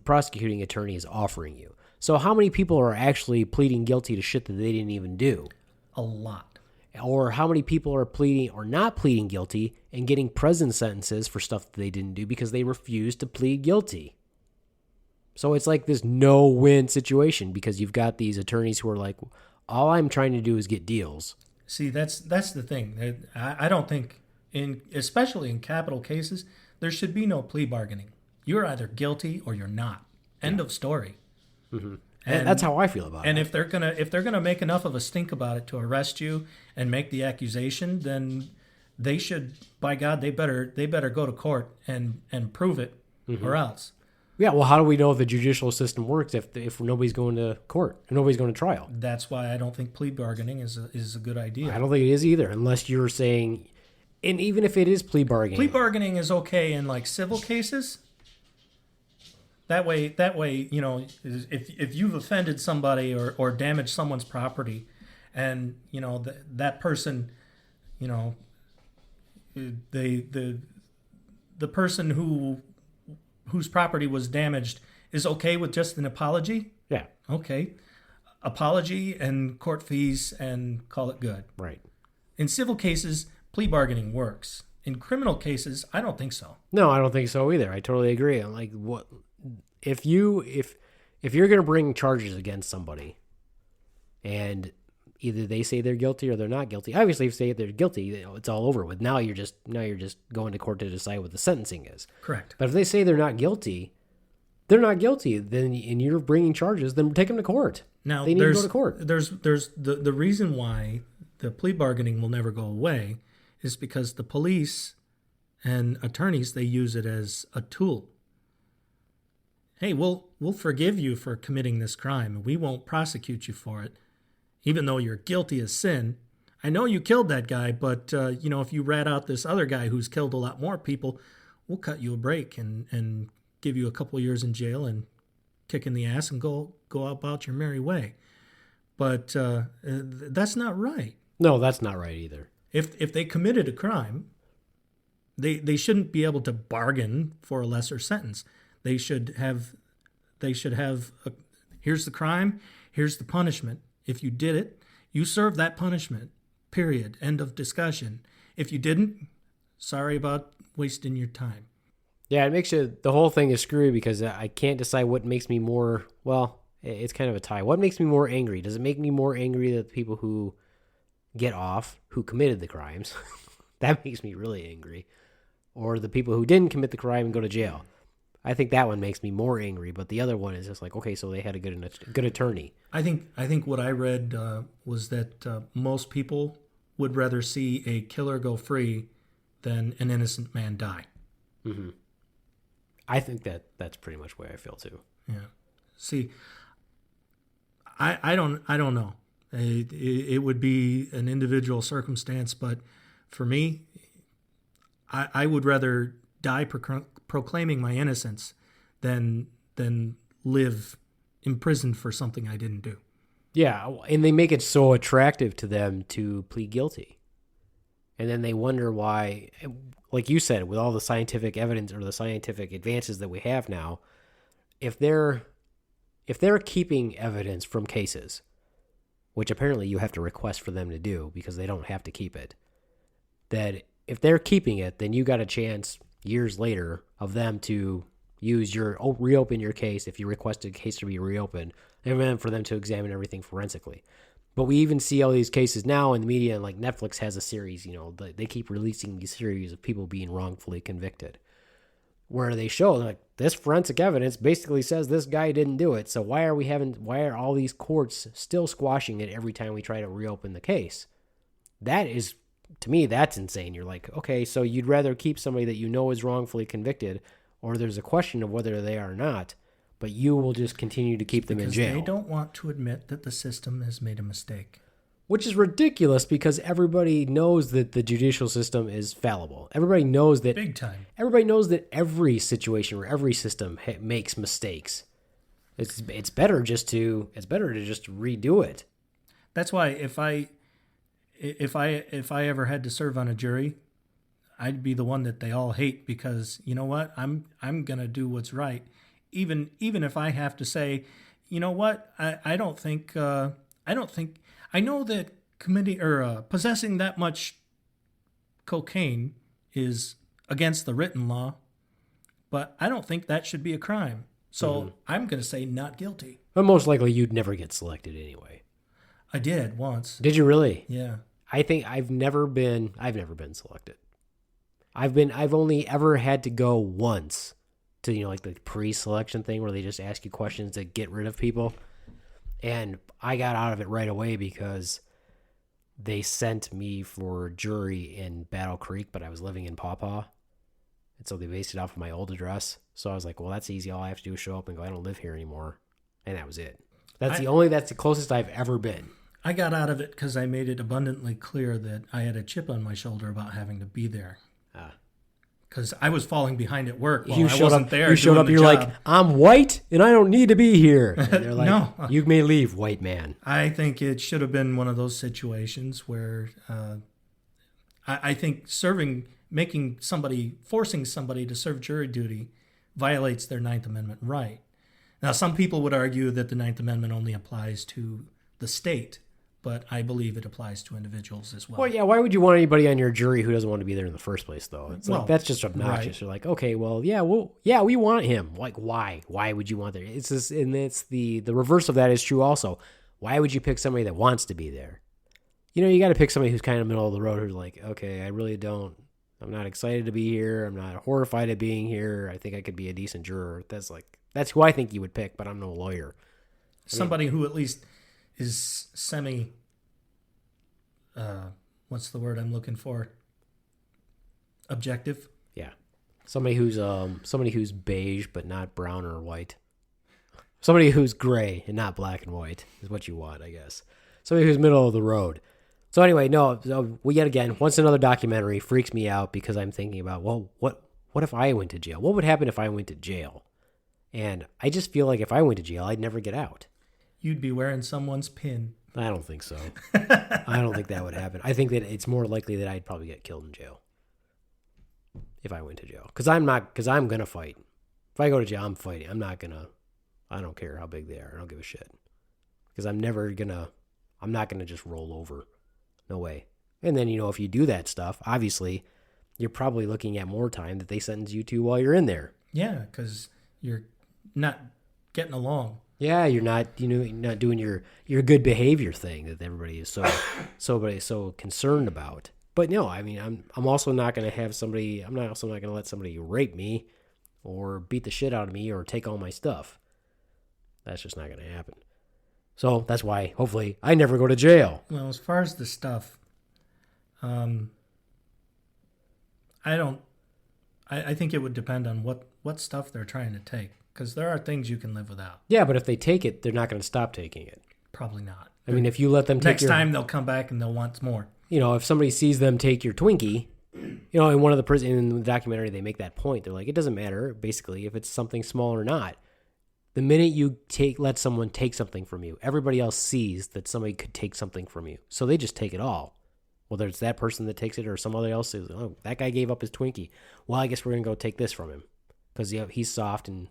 prosecuting attorney is offering you. So how many people are actually pleading guilty to shit that they didn't even do? A lot. Or how many people are pleading or not pleading guilty and getting prison sentences for stuff that they didn't do because they refused to plead guilty? So it's like this no-win situation because you've got these attorneys who are like, all I'm trying to do is get deals. See, that's the thing. I don't think, especially in capital cases, there should be no plea bargaining. You're either guilty or you're not. End of story. Mm-hmm. And that's how I feel about it. And if they're gonna make enough of a stink about it to arrest you and make the accusation, then they should, by God, they better go to court and prove it, or else. Yeah, well, how do we know if the judicial system works if nobody's going to court, and nobody's going to trial? That's why I don't think plea bargaining is a good idea. I don't think it is either, unless you're saying, and even if it is plea bargaining. Plea bargaining is okay in like civil cases. That way, if you've offended somebody or damaged someone's property, and that person, the person whose property was damaged is okay with just an apology. Yeah. Okay. Apology and court fees and call it good. Right. In civil cases, plea bargaining works. In criminal cases, I don't think so. No, I don't think so either. I totally agree. I'm like, what if you're going to bring charges against somebody and either they say they're guilty or they're not guilty. Obviously, if they say they're guilty, it's all over with. Now you're just going to court to decide what the sentencing is. Correct. But if they say they're not guilty, then and you're bringing charges, then take them to court. Now they need to go to court. There's the reason why the plea bargaining will never go away is because the police and attorneys, they use it as a tool. Hey, we'll forgive you for committing this crime. We won't prosecute you for it, even though you're guilty of sin. I know you killed that guy, but if you rat out this other guy who's killed a lot more people, we'll cut you a break and give you a couple of years in jail and kick in the ass and go about your merry way. But that's not right. No, that's not right either. If they committed a crime, they shouldn't be able to bargain for a lesser sentence. They should have here's the crime, here's the punishment. If you did it, you serve that punishment. Period. End of discussion. If you didn't, sorry about wasting your time. Yeah, it makes the whole thing is screwy because I can't decide what makes me more, well, it's kind of a tie. What makes me more angry? Does it make me more angry that the people who get off, who committed the crimes, that makes me really angry, or the people who didn't commit the crime and go to jail? I think that one makes me more angry, but the other one is just like, okay, so they had a good attorney. I think what I read was that most people would rather see a killer go free than an innocent man die. Mm-hmm. I think that's pretty much the way I feel too. Yeah. See, I don't know. It would be an individual circumstance, but for me, I would rather die proclaiming my innocence than live imprisoned for something I didn't do. Yeah, and they make it so attractive to them to plead guilty. And then they wonder why, like you said, with all the scientific evidence or the scientific advances that we have now, if they're keeping evidence from cases, which apparently you have to request for them to do because they don't have to keep it, that if they're keeping it, then you got a chance years later of them to reopen your case if you request a case to be reopened, and then for them to examine everything forensically. But we even see all these cases now in the media, and like Netflix has a series, they keep releasing these series of people being wrongfully convicted, where they show like this forensic evidence basically says this guy didn't do it. So why are all these courts still squashing it every time we try to reopen the case? That is, to me, that's insane. You're like, okay, so you'd rather keep somebody that you know is wrongfully convicted, or there's a question of whether they are or not, but you will just continue to keep them in jail. They don't want to admit that the system has made a mistake. Which is ridiculous because everybody knows that the judicial system is fallible. Everybody knows that. Big time. Everybody knows that every situation or every system makes mistakes. It's better just to redo it. That's why if if I ever had to serve on a jury, I'd be the one that they all hate because you know what? I'm gonna do what's right, even if I have to say, you know what? I don't think I know that committing or possessing that much cocaine is against the written law, but I don't think that should be a crime. So I'm gonna say not guilty. But most likely you'd never get selected anyway. I did once. Did you really? Yeah. I think I've never been selected. I've only ever had to go once to, like the pre-selection thing where they just ask you questions to get rid of people. And I got out of it right away because they sent me for jury in Battle Creek, but I was living in Paw Paw. And so they based it off of my old address. So I was like, well, that's easy. All I have to do is show up and go, I don't live here anymore. And that was it. That's the closest I've ever been. I got out of it because I made it abundantly clear that I had a chip on my shoulder about having to be there. Because I was falling behind at work while I wasn't there. You showed up, you're like, I'm white and I don't need to be here. And they're like, no. You may leave, white man. I think it should have been one of those situations where I think forcing somebody to serve jury duty violates their Ninth Amendment right. Now, some people would argue that the Ninth Amendment only applies to the state, but I believe it applies to individuals as well. Well, yeah, why would you want anybody on your jury who doesn't want to be there in the first place, though? It's like, that's just obnoxious. Right. You're like, okay, well, we want him. Like, why? Why would you want there? It's just, and it's the reverse of that is true also. Why would you pick somebody that wants to be there? You got to pick somebody who's kind of middle of the road who's like, okay, I'm not excited to be here. I'm not horrified at being here. I think I could be a decent juror. That's who I think you would pick, but I'm no lawyer. Somebody who at least is what's the word I'm looking for? Objective. Yeah. Somebody who's beige but not brown or white. Somebody who's gray and not black and white is what you want, I guess. Somebody who's middle of the road. So anyway, yet again, once another documentary freaks me out because I'm thinking about, well, what if I went to jail? What would happen if I went to jail? And I just feel like if I went to jail, I'd never get out. You'd be wearing someone's pin. I don't think so. I don't think that would happen. I think that it's more likely that I'd probably get killed in jail if I went to jail. Because I'm going to fight. If I go to jail, I'm fighting. I don't care how big they are. I don't give a shit. Because I'm not going to just roll over. No way. And then, if you do that stuff, obviously, you're probably looking at more time that they sentence you to while you're in there. Yeah, because you're not getting along. Yeah, you're not, not doing your good behavior thing that everybody is so concerned about. But no, I mean, I'm also not going to have somebody. I'm not also not going to let somebody rape me, or beat the shit out of me, or take all my stuff. That's just not going to happen. So that's why, hopefully, I never go to jail. Well, as far as the stuff, I think it would depend on what stuff they're trying to take. Because there are things you can live without. Yeah, but if they take it, they're not going to stop taking it. Probably not. I mean, if you let them take next time they'll come back and they'll want more. If somebody sees them take your Twinkie, in one of the prison in the documentary they make that point. They're like, it doesn't matter basically if it's something small or not. The minute you let someone take something from you, everybody else sees that somebody could take something from you, so they just take it all. Whether it's that person that takes it or somebody else says, oh, that guy gave up his Twinkie. Well, I guess we're gonna go take this from him because he's soft and.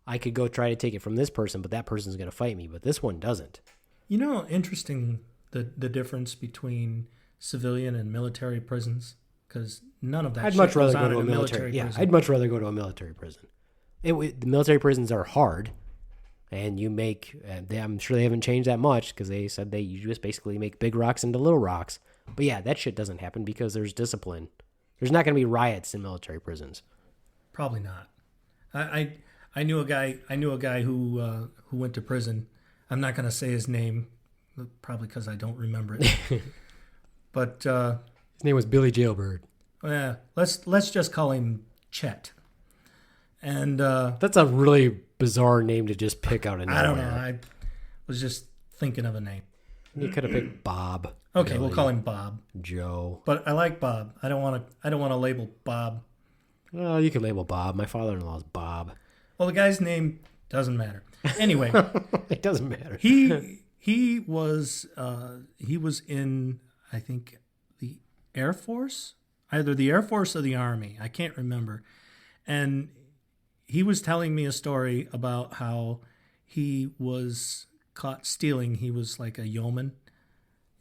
I could go try to take it from this person, but that person's going to fight me, but this one doesn't. Interesting the difference between civilian and military prisons, because none of that I'd shit much rather goes go on to in a military prison. Yeah, I'd much rather go to a military prison. The military prisons are hard, and I'm sure they haven't changed that much because they said you just basically make big rocks into little rocks. But yeah, that shit doesn't happen because there's discipline. There's not going to be riots in military prisons. Probably not. I knew a guy who went to prison. I'm not going to say his name, probably because I don't remember it. But his name was Billy Jailbird. Yeah, let's just call him Chet. And that's a really bizarre name to just pick out of nowhere. I don't know. I was just thinking of a name. You could have picked Bob. Okay, Billy, we'll call him Bob. Joe. But I like Bob. I don't want to label Bob. Well, you can label Bob. My father-in-law is Bob. Well, the guy's name doesn't matter. Anyway, it doesn't matter. He He was in, I think, the Air Force, either the Air Force or the Army. I can't remember. And he was telling me a story about how he was caught stealing. He was like a yeoman.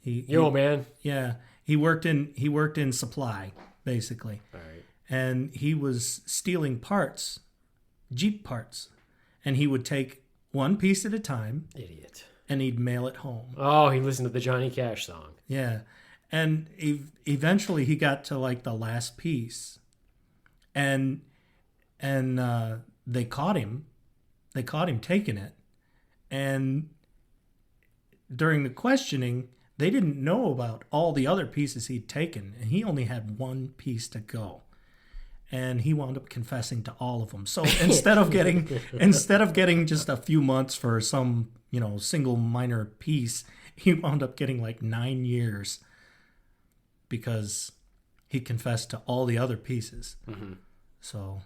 Man. Yeah, he worked in supply basically. All right. And he was stealing parts, Jeep parts, and he would take one piece at a time. Idiot. And he'd mail it home. Oh, he listened to the Johnny Cash song. Yeah. And eventually he got to like the last piece. And they caught him. They caught him taking it. And during the questioning, they didn't know about all the other pieces he'd taken. And he only had one piece to go. And he wound up confessing to all of them. So instead of getting just a few months for some, single minor piece, he wound up getting like 9 years because he confessed to all the other pieces. Mm-hmm. So,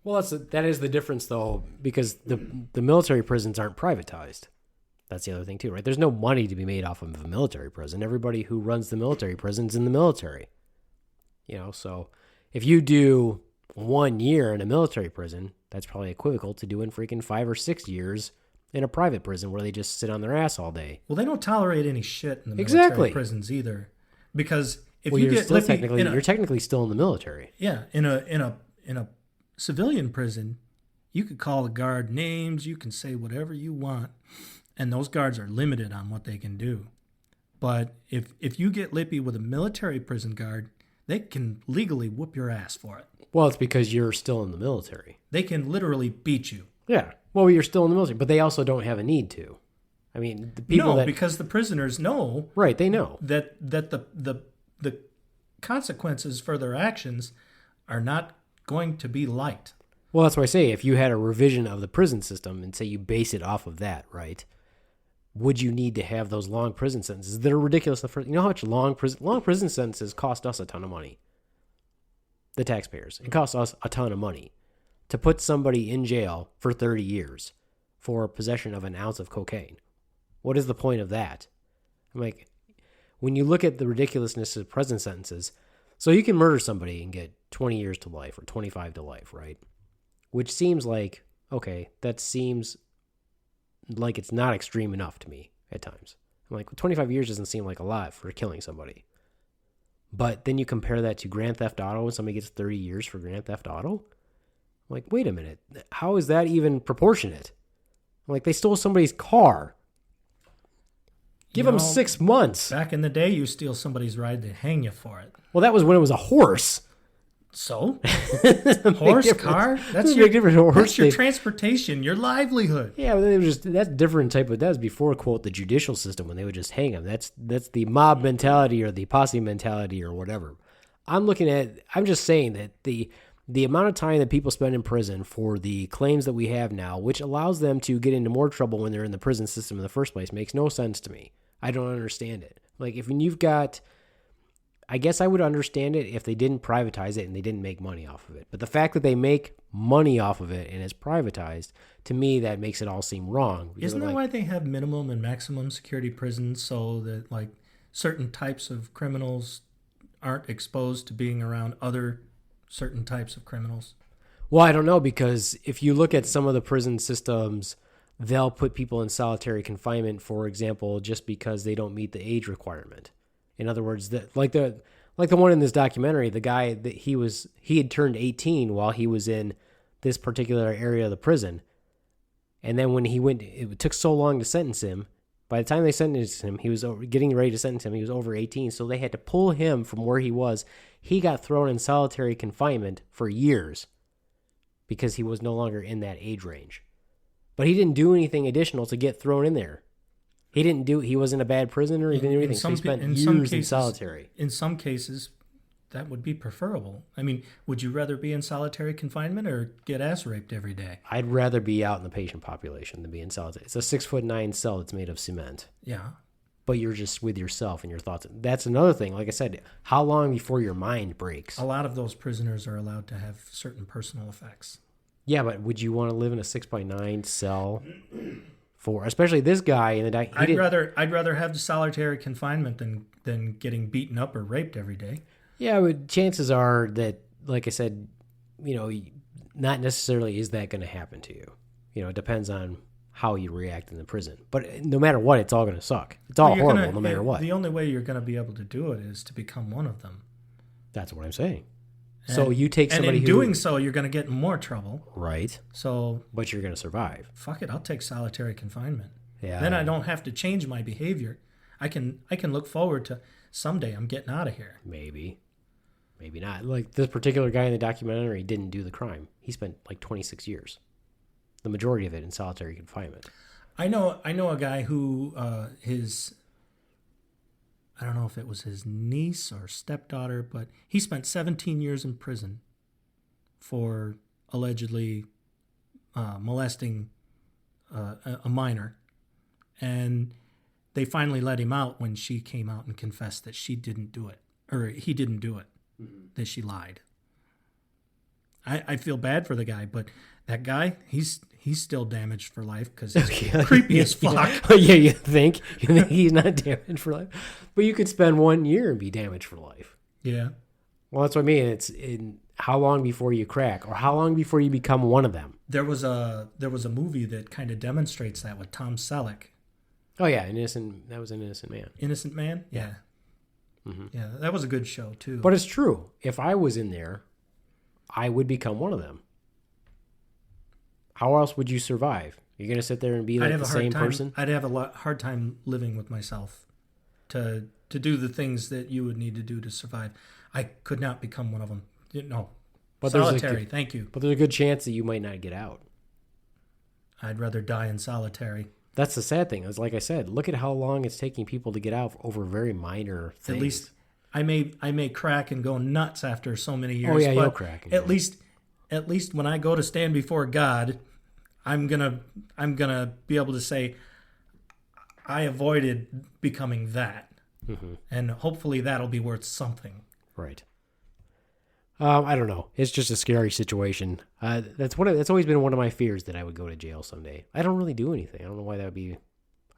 well, that is the difference though, because the military prisons aren't privatized. That's the other thing too, right? There's no money to be made off of a military prison. Everybody who runs the military prison's in the military. So if you do 1 year in a military prison, that's probably equivalent to doing freaking 5 or 6 years in a private prison where they just sit on their ass all day. Well, they don't tolerate any shit in the military prisons either, because if you get you're technically still in the military. Yeah, in a civilian prison, you could call the guard names, you can say whatever you want, and those guards are limited on what they can do. But if you get lippy with a military prison guard, they can legally whoop your ass for it. Well, it's because you're still in the military. They can literally beat you. Yeah. Well, you're still in the military, but they also don't have a need to. I mean, the people because the prisoners know. Right, they know. That the consequences for their actions are not going to be light. Well, that's why I say if you had a revision of the prison system and say you base it off of that, right? Would you need to have those long prison sentences that are ridiculous? You know how much long prison sentences cost us a ton of money? The taxpayers. It costs us a ton of money to put somebody in jail for 30 years for possession of an ounce of cocaine. What is the point of that? I'm like, when you look at the ridiculousness of prison sentences, so you can murder somebody and get 20 years to life or 25 to life, right? Which seems like, okay, that seems like it's not extreme enough to me at times. I'm like, 25 years doesn't seem like a lot for killing somebody. But then you compare that to Grand Theft Auto and somebody gets 30 years for Grand Theft Auto. I'm like, wait a minute. How is that even proportionate? I'm like, they stole somebody's car. Give them 6 months. Back in the day, you steal somebody's ride, they hang you for it. Well, that was when it was a horse. So? Horse, car? That's your transportation, your livelihood. Yeah, but that's different type of, that was before, quote, the judicial system when they would just hang them. That's the mob mentality or the posse mentality or whatever. I'm just saying that the amount of time that people spend in prison for the claims that we have now, which allows them to get into more trouble when they're in the prison system in the first place, makes no sense to me. I don't understand it. Like, if you've got, I guess I would understand it if they didn't privatize it and they didn't make money off of it. But the fact that they make money off of it and it's privatized, to me, that makes it all seem wrong. Isn't that why they have minimum and maximum security prisons, so that like certain types of criminals aren't exposed to being around other certain types of criminals? Well, I don't know, because if you look at some of the prison systems, they'll put people in solitary confinement, for example, just because they don't meet the age requirement. In other words, like the one in this documentary, the guy that he had turned 18 while he was in this particular area of the prison. And then when he went, it took so long to sentence him. By the time they sentenced him, he was getting ready to sentence him. He was over 18, so they had to pull him from where he was. He got thrown in solitary confinement for years because he was no longer in that age range. But he didn't do anything additional to get thrown in there. He wasn't a bad prisoner. He didn't do anything. So he spent years in solitary. In some cases, that would be preferable. I mean, would you rather be in solitary confinement or get ass raped every day? I'd rather be out in the patient population than be in solitary. It's a 6'9" cell that's made of cement. Yeah. But you're just with yourself and your thoughts. That's another thing. Like I said, how long before your mind breaks? A lot of those prisoners are allowed to have certain personal effects. Yeah, but would you want to live in a 6x9 cell for, especially this guy in the I'd rather have the solitary confinement than getting beaten up or raped every day. Yeah, but chances are that, like I said, not necessarily is that going to happen to you. It depends on how you react in the prison. But no matter what, it's all going to suck. It's all horrible no matter what. The only way you're going to be able to do it is to become one of them. That's what I'm saying. So you take somebody and in doing so, you're going to get in more trouble. Right. So, but you're going to survive. Fuck it, I'll take solitary confinement. Yeah. Then I don't have to change my behavior. I can look forward to someday I'm getting out of here. Maybe not. Like this particular guy in the documentary didn't do the crime. He spent like 26 years, the majority of it in solitary confinement. I know a guy who I don't know if it was his niece or stepdaughter, but he spent 17 years in prison for allegedly molesting a minor. And they finally let him out when she came out and confessed that she didn't do it, or he didn't do it, that she lied. I feel bad for the guy, but that guy, he's still damaged for life because he's creepy as fuck. Yeah, you think he's not damaged for life? But you could spend 1 year and be damaged for life. Yeah. Well, that's what I mean. It's in how long before you crack, or how long before you become one of them. There was a movie that kind of demonstrates that with Tom Selleck. Oh yeah, that was an Innocent Man. Innocent Man? Yeah. Mm-hmm. Yeah, that was a good show too. But it's true. If I was in there, I would become one of them. How else would you survive? You're going to sit there and be like the same person? I'd have a hard time living with myself to do the things that you would need to do to survive. I could not become one of them. No. But solitary, thank you. But there's a good chance that you might not get out. I'd rather die in solitary. That's the sad thing. It's like I said, look at how long it's taking people to get out over very minor things. At least I may crack and go nuts after so many years. Oh yeah, you'll crack. At least when I go to stand before God, I'm gonna be able to say I avoided becoming that, and hopefully that'll be worth something. Right. I don't know. It's just a scary situation. That's always been one of my fears, that I would go to jail someday. I don't really do anything. I don't know why that would be.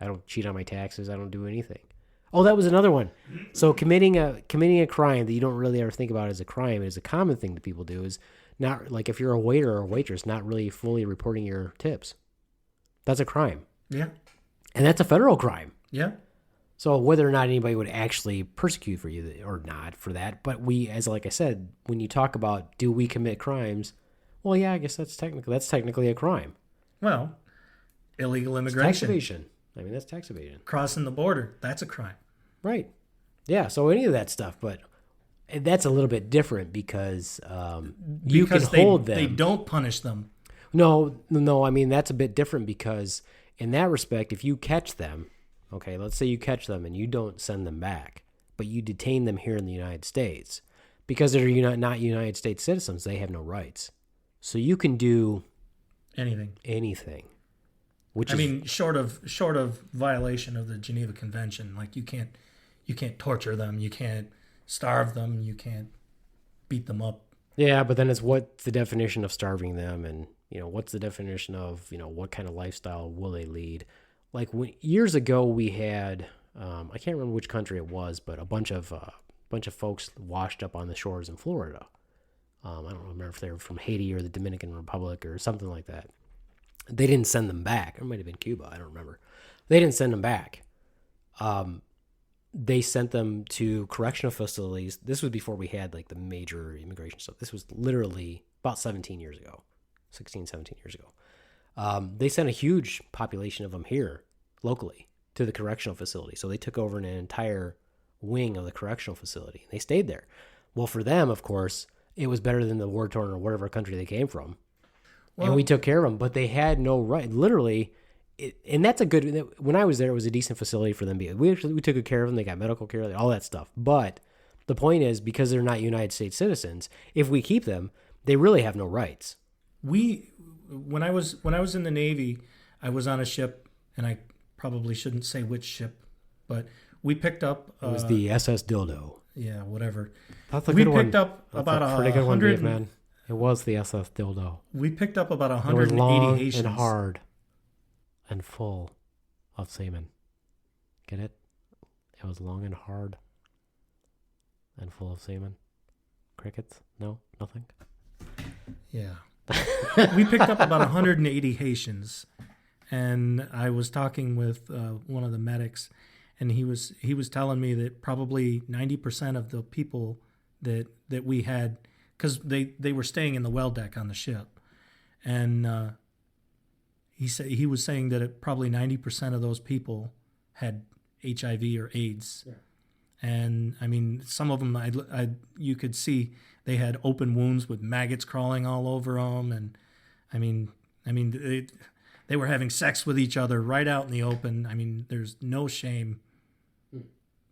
I don't cheat on my taxes. I don't do anything. Oh, that was another one. So committing a crime that you don't really ever think about as a crime, is a common thing that people do, is not, like, if you're a waiter or a waitress, not really fully reporting your tips. That's a crime. Yeah. And that's a federal crime. Yeah. So whether or not anybody would actually persecute for you or not for that, but like I said, when you talk about, do we commit crimes? Well, yeah, I guess that's technically a crime. Well, illegal immigration. It's tax evasion. I mean, that's tax evasion. Crossing the border, that's a crime. Right. Yeah, so any of that stuff, but that's a little bit different because you can hold them. They don't punish them. No, I mean, that's a bit different because in that respect, if you catch them, okay, let's say you catch them and you don't send them back, but you detain them here in the United States, because they're not United States citizens, they have no rights. So you can do anything. I mean, short of violation of the Geneva Convention, like you can't torture them, you can't starve them, you can't beat them up. Yeah, but then it's what's the definition of starving them, and what's the definition of what kind of lifestyle will they lead? Like years ago, we had I can't remember which country it was, but a bunch of folks washed up on the shores in Florida. I don't remember if they were from Haiti or the Dominican Republic or something like that. They didn't send them back. It might have been Cuba. I don't remember. They didn't send them back. They sent them to correctional facilities. This was before we had like the major immigration stuff. This was literally about 17 years ago, 16, 17 years ago. They sent a huge population of them here locally to the correctional facility. So they took over an entire wing of the correctional facility. They stayed there. Well, for them, of course, it was better than the war-torn or whatever country they came from. And we took care of them, but they had no right. Literally, and that's a good. When I was there, it was a decent facility for them. We took good care of them. They got medical care, all that stuff. But the point is, because they're not United States citizens, if we keep them, they really have no rights. When I was in the Navy, I was on a ship, and I probably shouldn't say which ship, but we picked up. It was the SS Dildo. Yeah, whatever. That's a good one. We picked up about a pretty good one, Beaveman. It was the SS Dildo. We picked up about It 180 was long Haitians. and hard and full. of semen. Get it? It was long and hard and full of semen. Crickets? No? Nothing? Yeah. We picked up about 180 Haitians, and I was talking with one of the medics, and he was telling me that probably 90% of the people that we had, because they were staying in the well deck on the ship, and he was saying that probably 90% of those people had HIV or AIDS. Yeah. And I mean, some of them, you could see they had open wounds with maggots crawling all over them, and I mean, they were having sex with each other right out in the open. I mean, there's no shame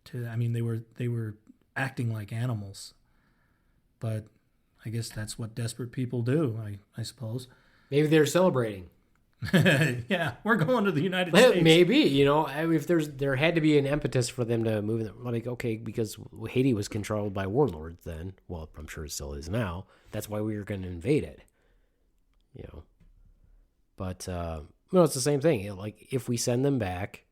to. I mean, they were acting like animals, but I guess that's what desperate people do. I suppose. Maybe they're celebrating. Yeah, we're going to the United States. Maybe, if there had to be an impetus for them to move, like, okay, because Haiti was controlled by warlords then. Well, I'm sure it still is now. That's why we were going to invade it. But it's the same thing. Like, if we send them back,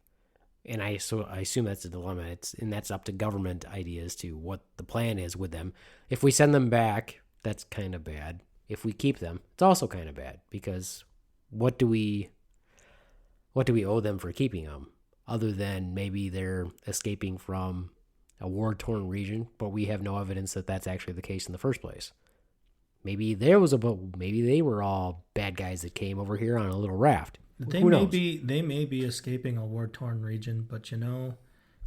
and I assume that's a dilemma. And that's up to government ideas to what the plan is with them. If we send them back, that's kind of bad. If we keep them, it's also kind of bad, because what do we owe them for keeping them, other than maybe they're escaping from a war-torn region, but we have no evidence that that's actually the case in the first place. Maybe they were all bad guys that came over here on a little raft. They may be escaping a war-torn region, but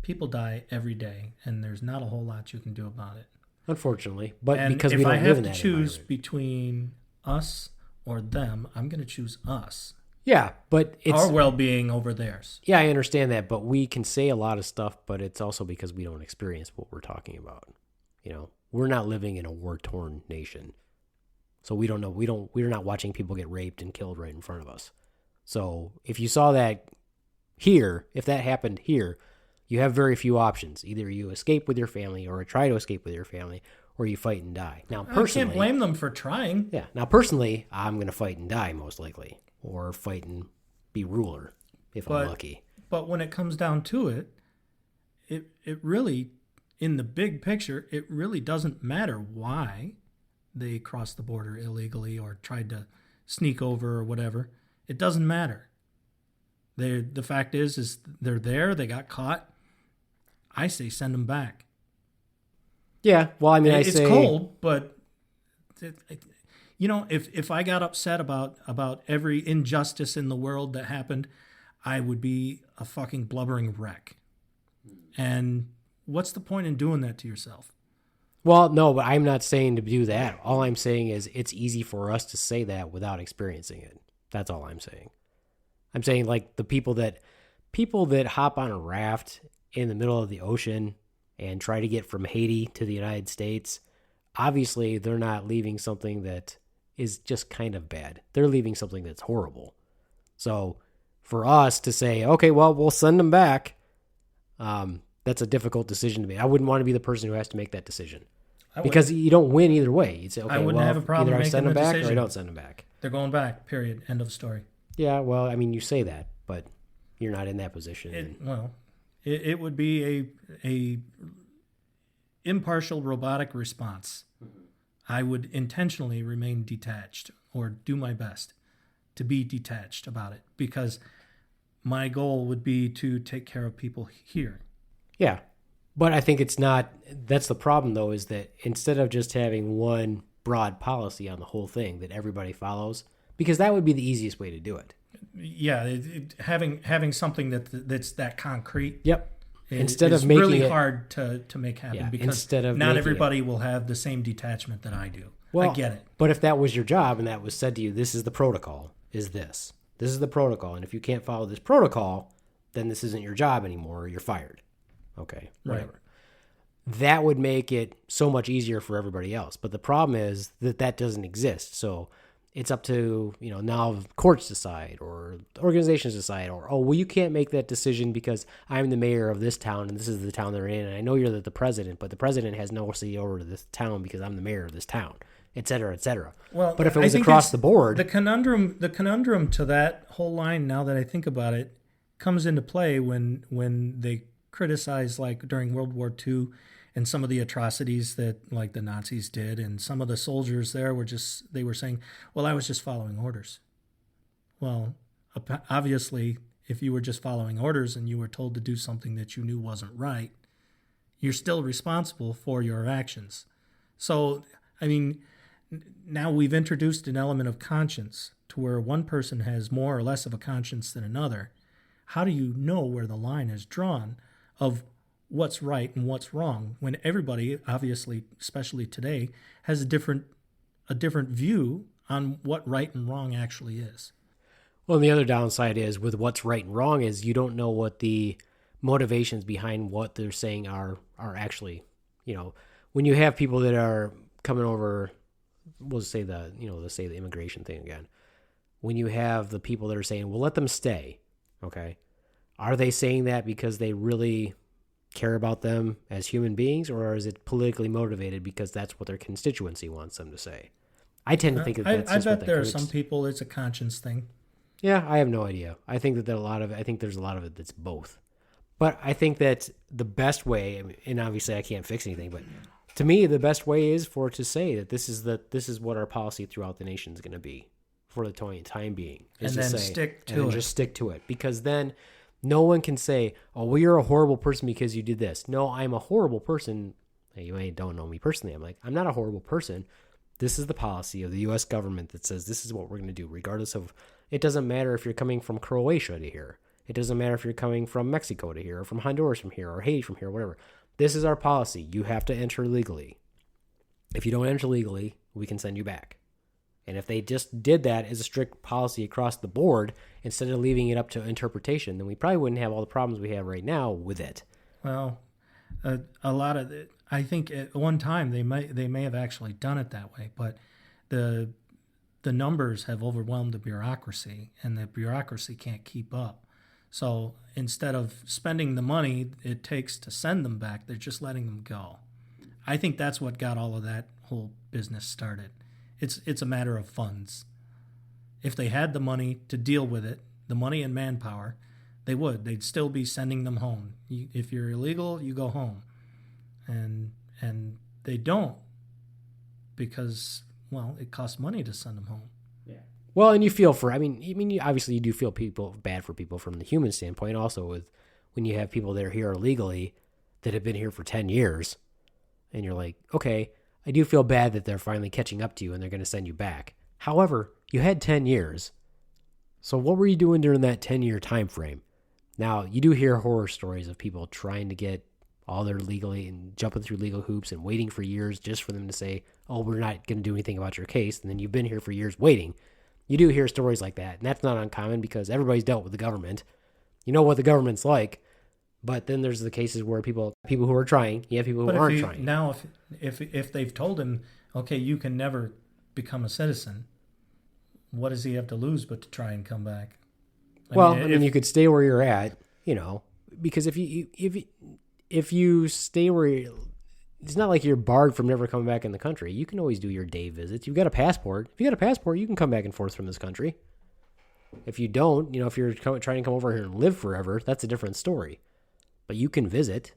people die every day, and there's not a whole lot you can do about it. Unfortunately, but and because we don't live in that if I have to choose environment. between us or them, I'm going to choose us. Yeah, but it's our well-being over theirs. Yeah, I understand that, but we can say a lot of stuff, but it's also because we don't experience what we're talking about. We're not living in a war-torn nation. So we don't know. We're not watching people get raped and killed right in front of us. So if you saw that here, if that happened here, you have very few options. Either you escape with your family or try to escape with your family, or you fight and die. Now, personally, I can't blame them for trying. Yeah. Now, personally, I'm going to fight and die most likely, or fight and be ruler if I'm lucky. But when it comes down to it, it really, in the big picture, it really doesn't matter why they crossed the border illegally or tried to sneak over or whatever. It doesn't matter. The fact is they're there. They got caught. I say send them back. Yeah, well, I mean, it's cold, but if I got upset about every injustice in the world that happened, I would be a fucking blubbering wreck. And what's the point in doing that to yourself? Well, no, but I'm not saying to do that. All I'm saying is it's easy for us to say that without experiencing it. That's all I'm saying. I'm saying, like, the people that hop on a raft in the middle of the ocean and try to get from Haiti to the United States, obviously they're not leaving something that is just kind of bad. They're leaving something that's horrible. So for us to say, okay, well, we'll send them back, that's a difficult decision to make. I wouldn't want to be the person who has to make that decision. Because you don't win either way. You'd say, okay, I wouldn't have a problem either I making send them the back decision. or I don't send them back. They're going back, period. End of story. Yeah, well, I mean, you say that, but you're not in that position. It would be a impartial robotic response. Mm-hmm. I would intentionally remain detached or do my best to be detached about it, because my goal would be to take care of people here. Yeah, but I think it's not. That's the problem, though, is that instead of just having one broad policy on the whole thing that everybody follows, because that would be the easiest way to do it. Yeah, having something that's that concrete. Yep. Instead of making really hard to make happen, because not everybody will have the same detachment that I do. Well, I get it. But if that was your job and that was said to you, this is the protocol, this is the protocol, and if you can't follow this protocol, then this isn't your job anymore, you're fired. Okay, whatever. Right. That would make it so much easier for everybody else. But the problem is that doesn't exist. So it's up to, now courts decide or organizations decide, or, oh, well, you can't make that decision because I'm the mayor of this town and this is the town they're in. And I know you're the president, but the president has no say over this town because I'm the mayor of this town, et cetera, et cetera. Well, but if it was across the board. The conundrum to that whole line, now that I think about it, comes into play when they criticize, like during World War II and some of the atrocities that like the Nazis did, and some of the soldiers there they were saying, well, I was just following orders. Well, obviously, if you were just following orders and you were told to do something that you knew wasn't right, you're still responsible for your actions. So, I mean, now we've introduced an element of conscience to where one person has more or less of a conscience than another. How do you know where the line is drawn of what's right and what's wrong when everybody, obviously, especially today, has a different view on what right and wrong actually is? Well, and the other downside is with what's right and wrong is you don't know what the motivations behind what they're saying are actually. When you have people that are coming over, let's say the immigration thing again. When you have the people that are saying, well, let them stay, okay? Are they saying that because they really care about them as human beings, or is it politically motivated because that's what their constituency wants them to say? I tend to think that's I bet there are some people it's a conscience thing. Yeah, I have no idea. I think that there's a lot of it that's both. But I think that the best way, and obviously I can't fix anything, but to me the best way is for it to say that this is what our policy throughout the nation is going to be for the time being. And then stick to it. Just stick to it, because then no one can say, "Oh, well, you're a horrible person because you did this." No, I'm a horrible person. You don't know me personally. I'm not a horrible person. This is the policy of the U.S. government that says this is what we're going to do, regardless of. It doesn't matter if you're coming from Croatia to here. It doesn't matter if you're coming from Mexico to here, or from Honduras from here, or Haiti from here, whatever. This is our policy. You have to enter legally. If you don't enter legally, we can send you back. And if they just did that as a strict policy across the board, instead of leaving it up to interpretation, then we probably wouldn't have all the problems we have right now with it. Well, a lot of it, I think at one time they may have actually done it that way, but the numbers have overwhelmed the bureaucracy, and the bureaucracy can't keep up. So instead of spending the money it takes to send them back, they're just letting them go. I think that's what got all of that whole business started. It's a matter of funds. If they had the money to deal with it, the money and manpower, they'd still be sending them home. If you're illegal, you go home. And they don't, because, well, it costs money to send them home. Yeah. Well, and you feel obviously you do feel bad for people from the human standpoint also, with when you have people that are here illegally that have been here for 10 years, and you're like, okay, I do feel bad that they're finally catching up to you and they're going to send you back. However, you had 10 years. So what were you doing during that 10-year time frame? Now, you do hear horror stories of people trying to get all their legally and jumping through legal hoops and waiting for years just for them to say, oh, we're not going to do anything about your case. And then you've been here for years waiting. You do hear stories like that. And that's not uncommon because everybody's dealt with the government. You know what the government's like. But then there's the cases where people who are trying, you have people who aren't trying. Now, if they've told him, okay, you can never become a citizen, what does he have to lose but to try and come back? I mean, you could stay where you're at, because if you stay where it's not like you're barred from never coming back in the country. You can always do your day visits. You've got a passport. If you got a passport, you can come back and forth from this country. If you don't, if you're trying to come over here and live forever, that's a different story. But you can visit.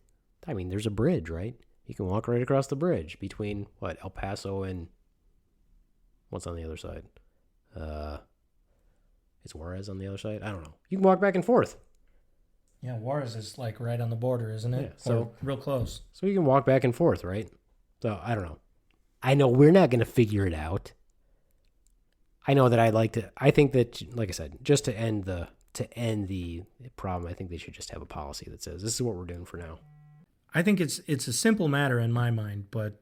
I mean, there's a bridge, right? You can walk right across the bridge between, El Paso and what's on the other side? Is Juarez on the other side? I don't know. You can walk back and forth. Yeah, Juarez is like right on the border, isn't it? Yeah, so or real close. So you can walk back and forth, right? So I don't know. I know we're not going to figure it out. I know that I think that, like I said, just to end the problem, I think they should just have a policy that says this is what we're doing for now. I think it's a simple matter in my mind, but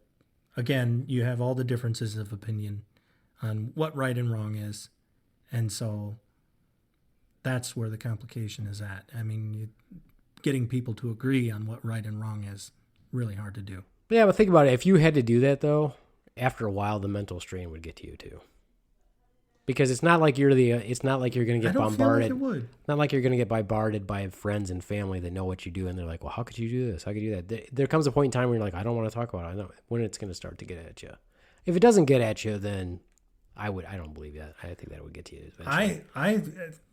again, you have all the differences of opinion on what right and wrong is, and so that's where the complication is at. I mean, getting people to agree on what right and wrong is really hard to do. Yeah, but think about it. If you had to do that, though, after a while, the mental strain would get to you too. Because it's not like you're going to get bombarded. Feel like it would. Not like you're going to get bombarded by friends and family that know what you do, and they're like, "Well, how could you do this? How could you do that?" There comes a point in time where you're like, "I don't want to talk about it." I know when it's going to start to get at you. If it doesn't get at you, then I don't believe that. I think that would get to you eventually. I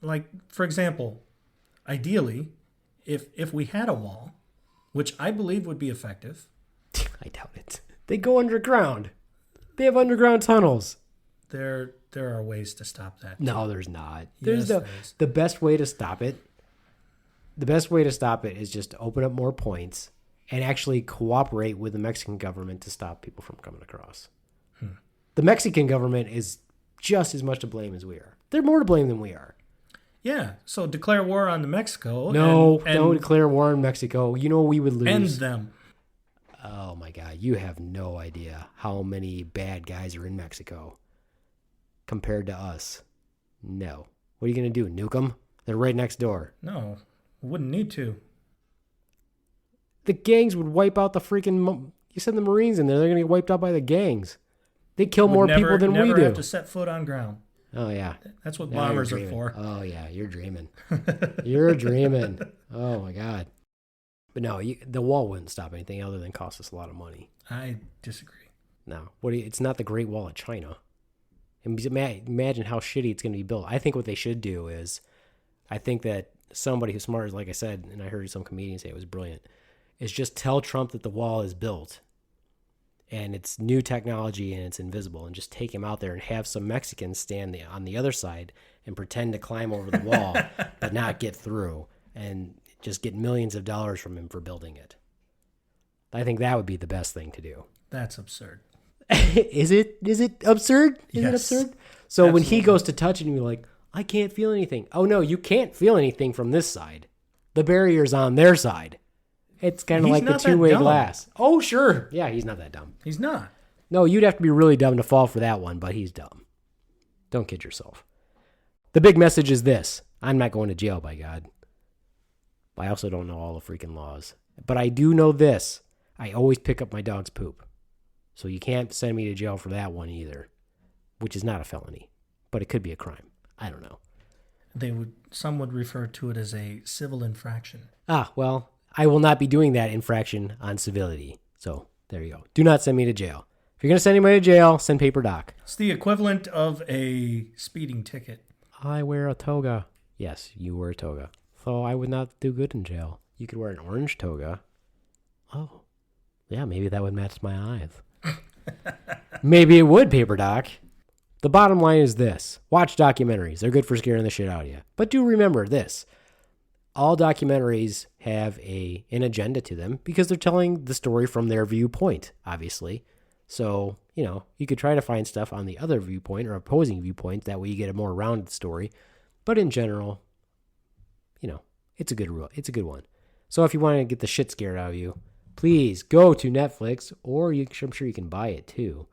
like, for example, ideally, if we had a wall, which I believe would be effective. I doubt it. They go underground. They have underground tunnels. There are ways to stop that. No, there's not. Yes, there is. The best way to stop it. The best way to stop it is just to open up more points and actually cooperate with the Mexican government to stop people from coming across. The Mexican government is just as much to blame as we are. They're more to blame than we are. Yeah, so declare war on Mexico. No, and don't declare war on Mexico. You know we would lose. End them. Oh my God, you have no idea how many bad guys are in Mexico compared to us. No. What are you going to do, nuke them? They're right next door. No, wouldn't need to. The gangs would wipe out the freaking... You send the Marines in there, they're going to get wiped out by the gangs. They kill more people than we Never do. have to set foot on ground. Oh, yeah. That's what Now bombers you're are dreaming. for. Oh, yeah, you're dreaming. You're dreaming. Oh, my God. But no, the wall wouldn't stop anything other than cost us a lot of money. I disagree. No, it's not the Great Wall of China. And imagine how shitty it's going to be built. I think what they should do is, I think that somebody who's smart, like I said, and I heard some comedian say it was brilliant, is just tell Trump that the wall is built and it's new technology and it's invisible, and just take him out there and have some Mexicans stand on the other side and pretend to climb over the wall but not get through, and just get millions of dollars from him for building it. I think that would be the best thing to do. That's absurd. Is it absurd? Is it Yes. absurd? So when he Absolutely. goes to touch it and you're like, I can't feel anything. Oh no, you can't feel anything from this side. The barrier's on their side. It's kind of He's like the not that two-way dumb. glass. Oh, sure. Yeah, he's not that dumb. He's not. No, you'd have to be really dumb to fall for that one, but he's dumb. Don't kid yourself. The big message is this. I'm not going to jail, by God. I also don't know all the freaking laws. But I do know this. I always pick up my dog's poop. So you can't send me to jail for that one either, which is not a felony, but it could be a crime. I don't know. Some would refer to it as a civil infraction. Ah, well, I will not be doing that infraction on civility. So there you go. Do not send me to jail. If you're going to send anybody to jail, send paper doc. It's the equivalent of a speeding ticket. I wear a toga. Yes, you wear a toga. So I would not do good in jail. You could wear an orange toga. Oh, yeah, maybe that would match my eyes. Maybe it would, paper doc. The bottom line is this. Watch documentaries. They're good for scaring the shit out of you. But do remember this. All documentaries have an agenda to them because they're telling the story from their viewpoint, obviously. So, you could try to find stuff on the other viewpoint or opposing viewpoint. That way you get a more rounded story. But in general, it's a good rule. It's a good one. So if you want to get the shit scared out of you, please go to Netflix, or I'm sure you can buy it too.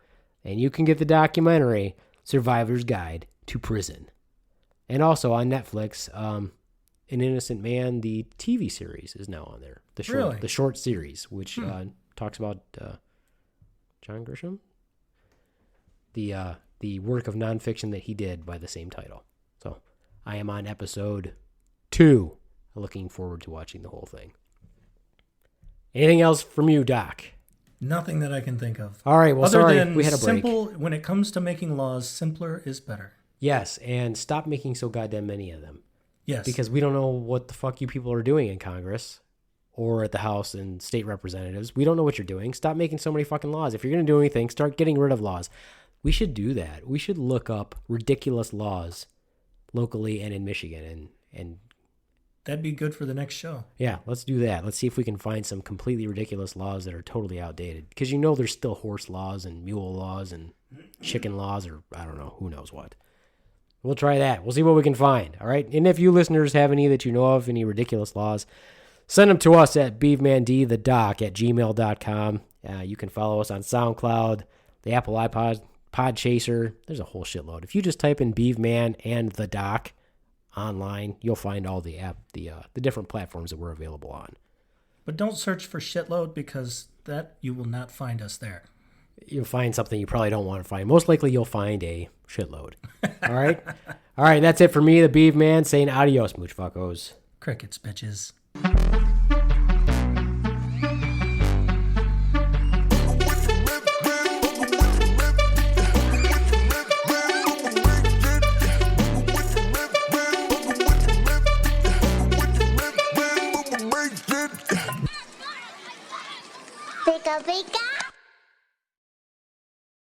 And you can get the documentary Survivor's Guide to Prison. And also on Netflix, An Innocent Man, the TV series, is now on there. The short series, which talks about John Grisham, the work of nonfiction that he did by the same title. So I am on episode 2. Looking forward to watching the whole thing. Anything else from you, Doc? Nothing that I can think of. All right, well, Other sorry, than we had a break. simple, when it comes to making laws, simpler is better. Yes, and stop making so goddamn many of them. Yes. Because we don't know what the fuck you people are doing in Congress or at the House and state representatives. We don't know what you're doing. Stop making so many fucking laws. If you're going to do anything, start getting rid of laws. We should do that. We should look up ridiculous laws locally and in Michigan and that'd be good for the next show. yeah, let's do that. Let's see if we can find some completely ridiculous laws that are totally outdated. Because there's still horse laws and mule laws and chicken laws, or I don't know, who knows what. We'll try that. We'll see what we can find. All right. And if you listeners have any that you know of, any ridiculous laws, send them to us at beavemandthedoc@gmail.com. You can follow us on SoundCloud, the Apple iPod, Podchaser. There's a whole shitload. If you just type in Beaveman and the Doc online, you'll find all the different platforms that we're available on. But don't search for shitload, because that you will not find us there. You'll find something you probably don't want to find. Most likely you'll find a shitload. All right? All right, that's it for me, the Beaveman, saying adios, mooch fuckos. Crickets, bitches.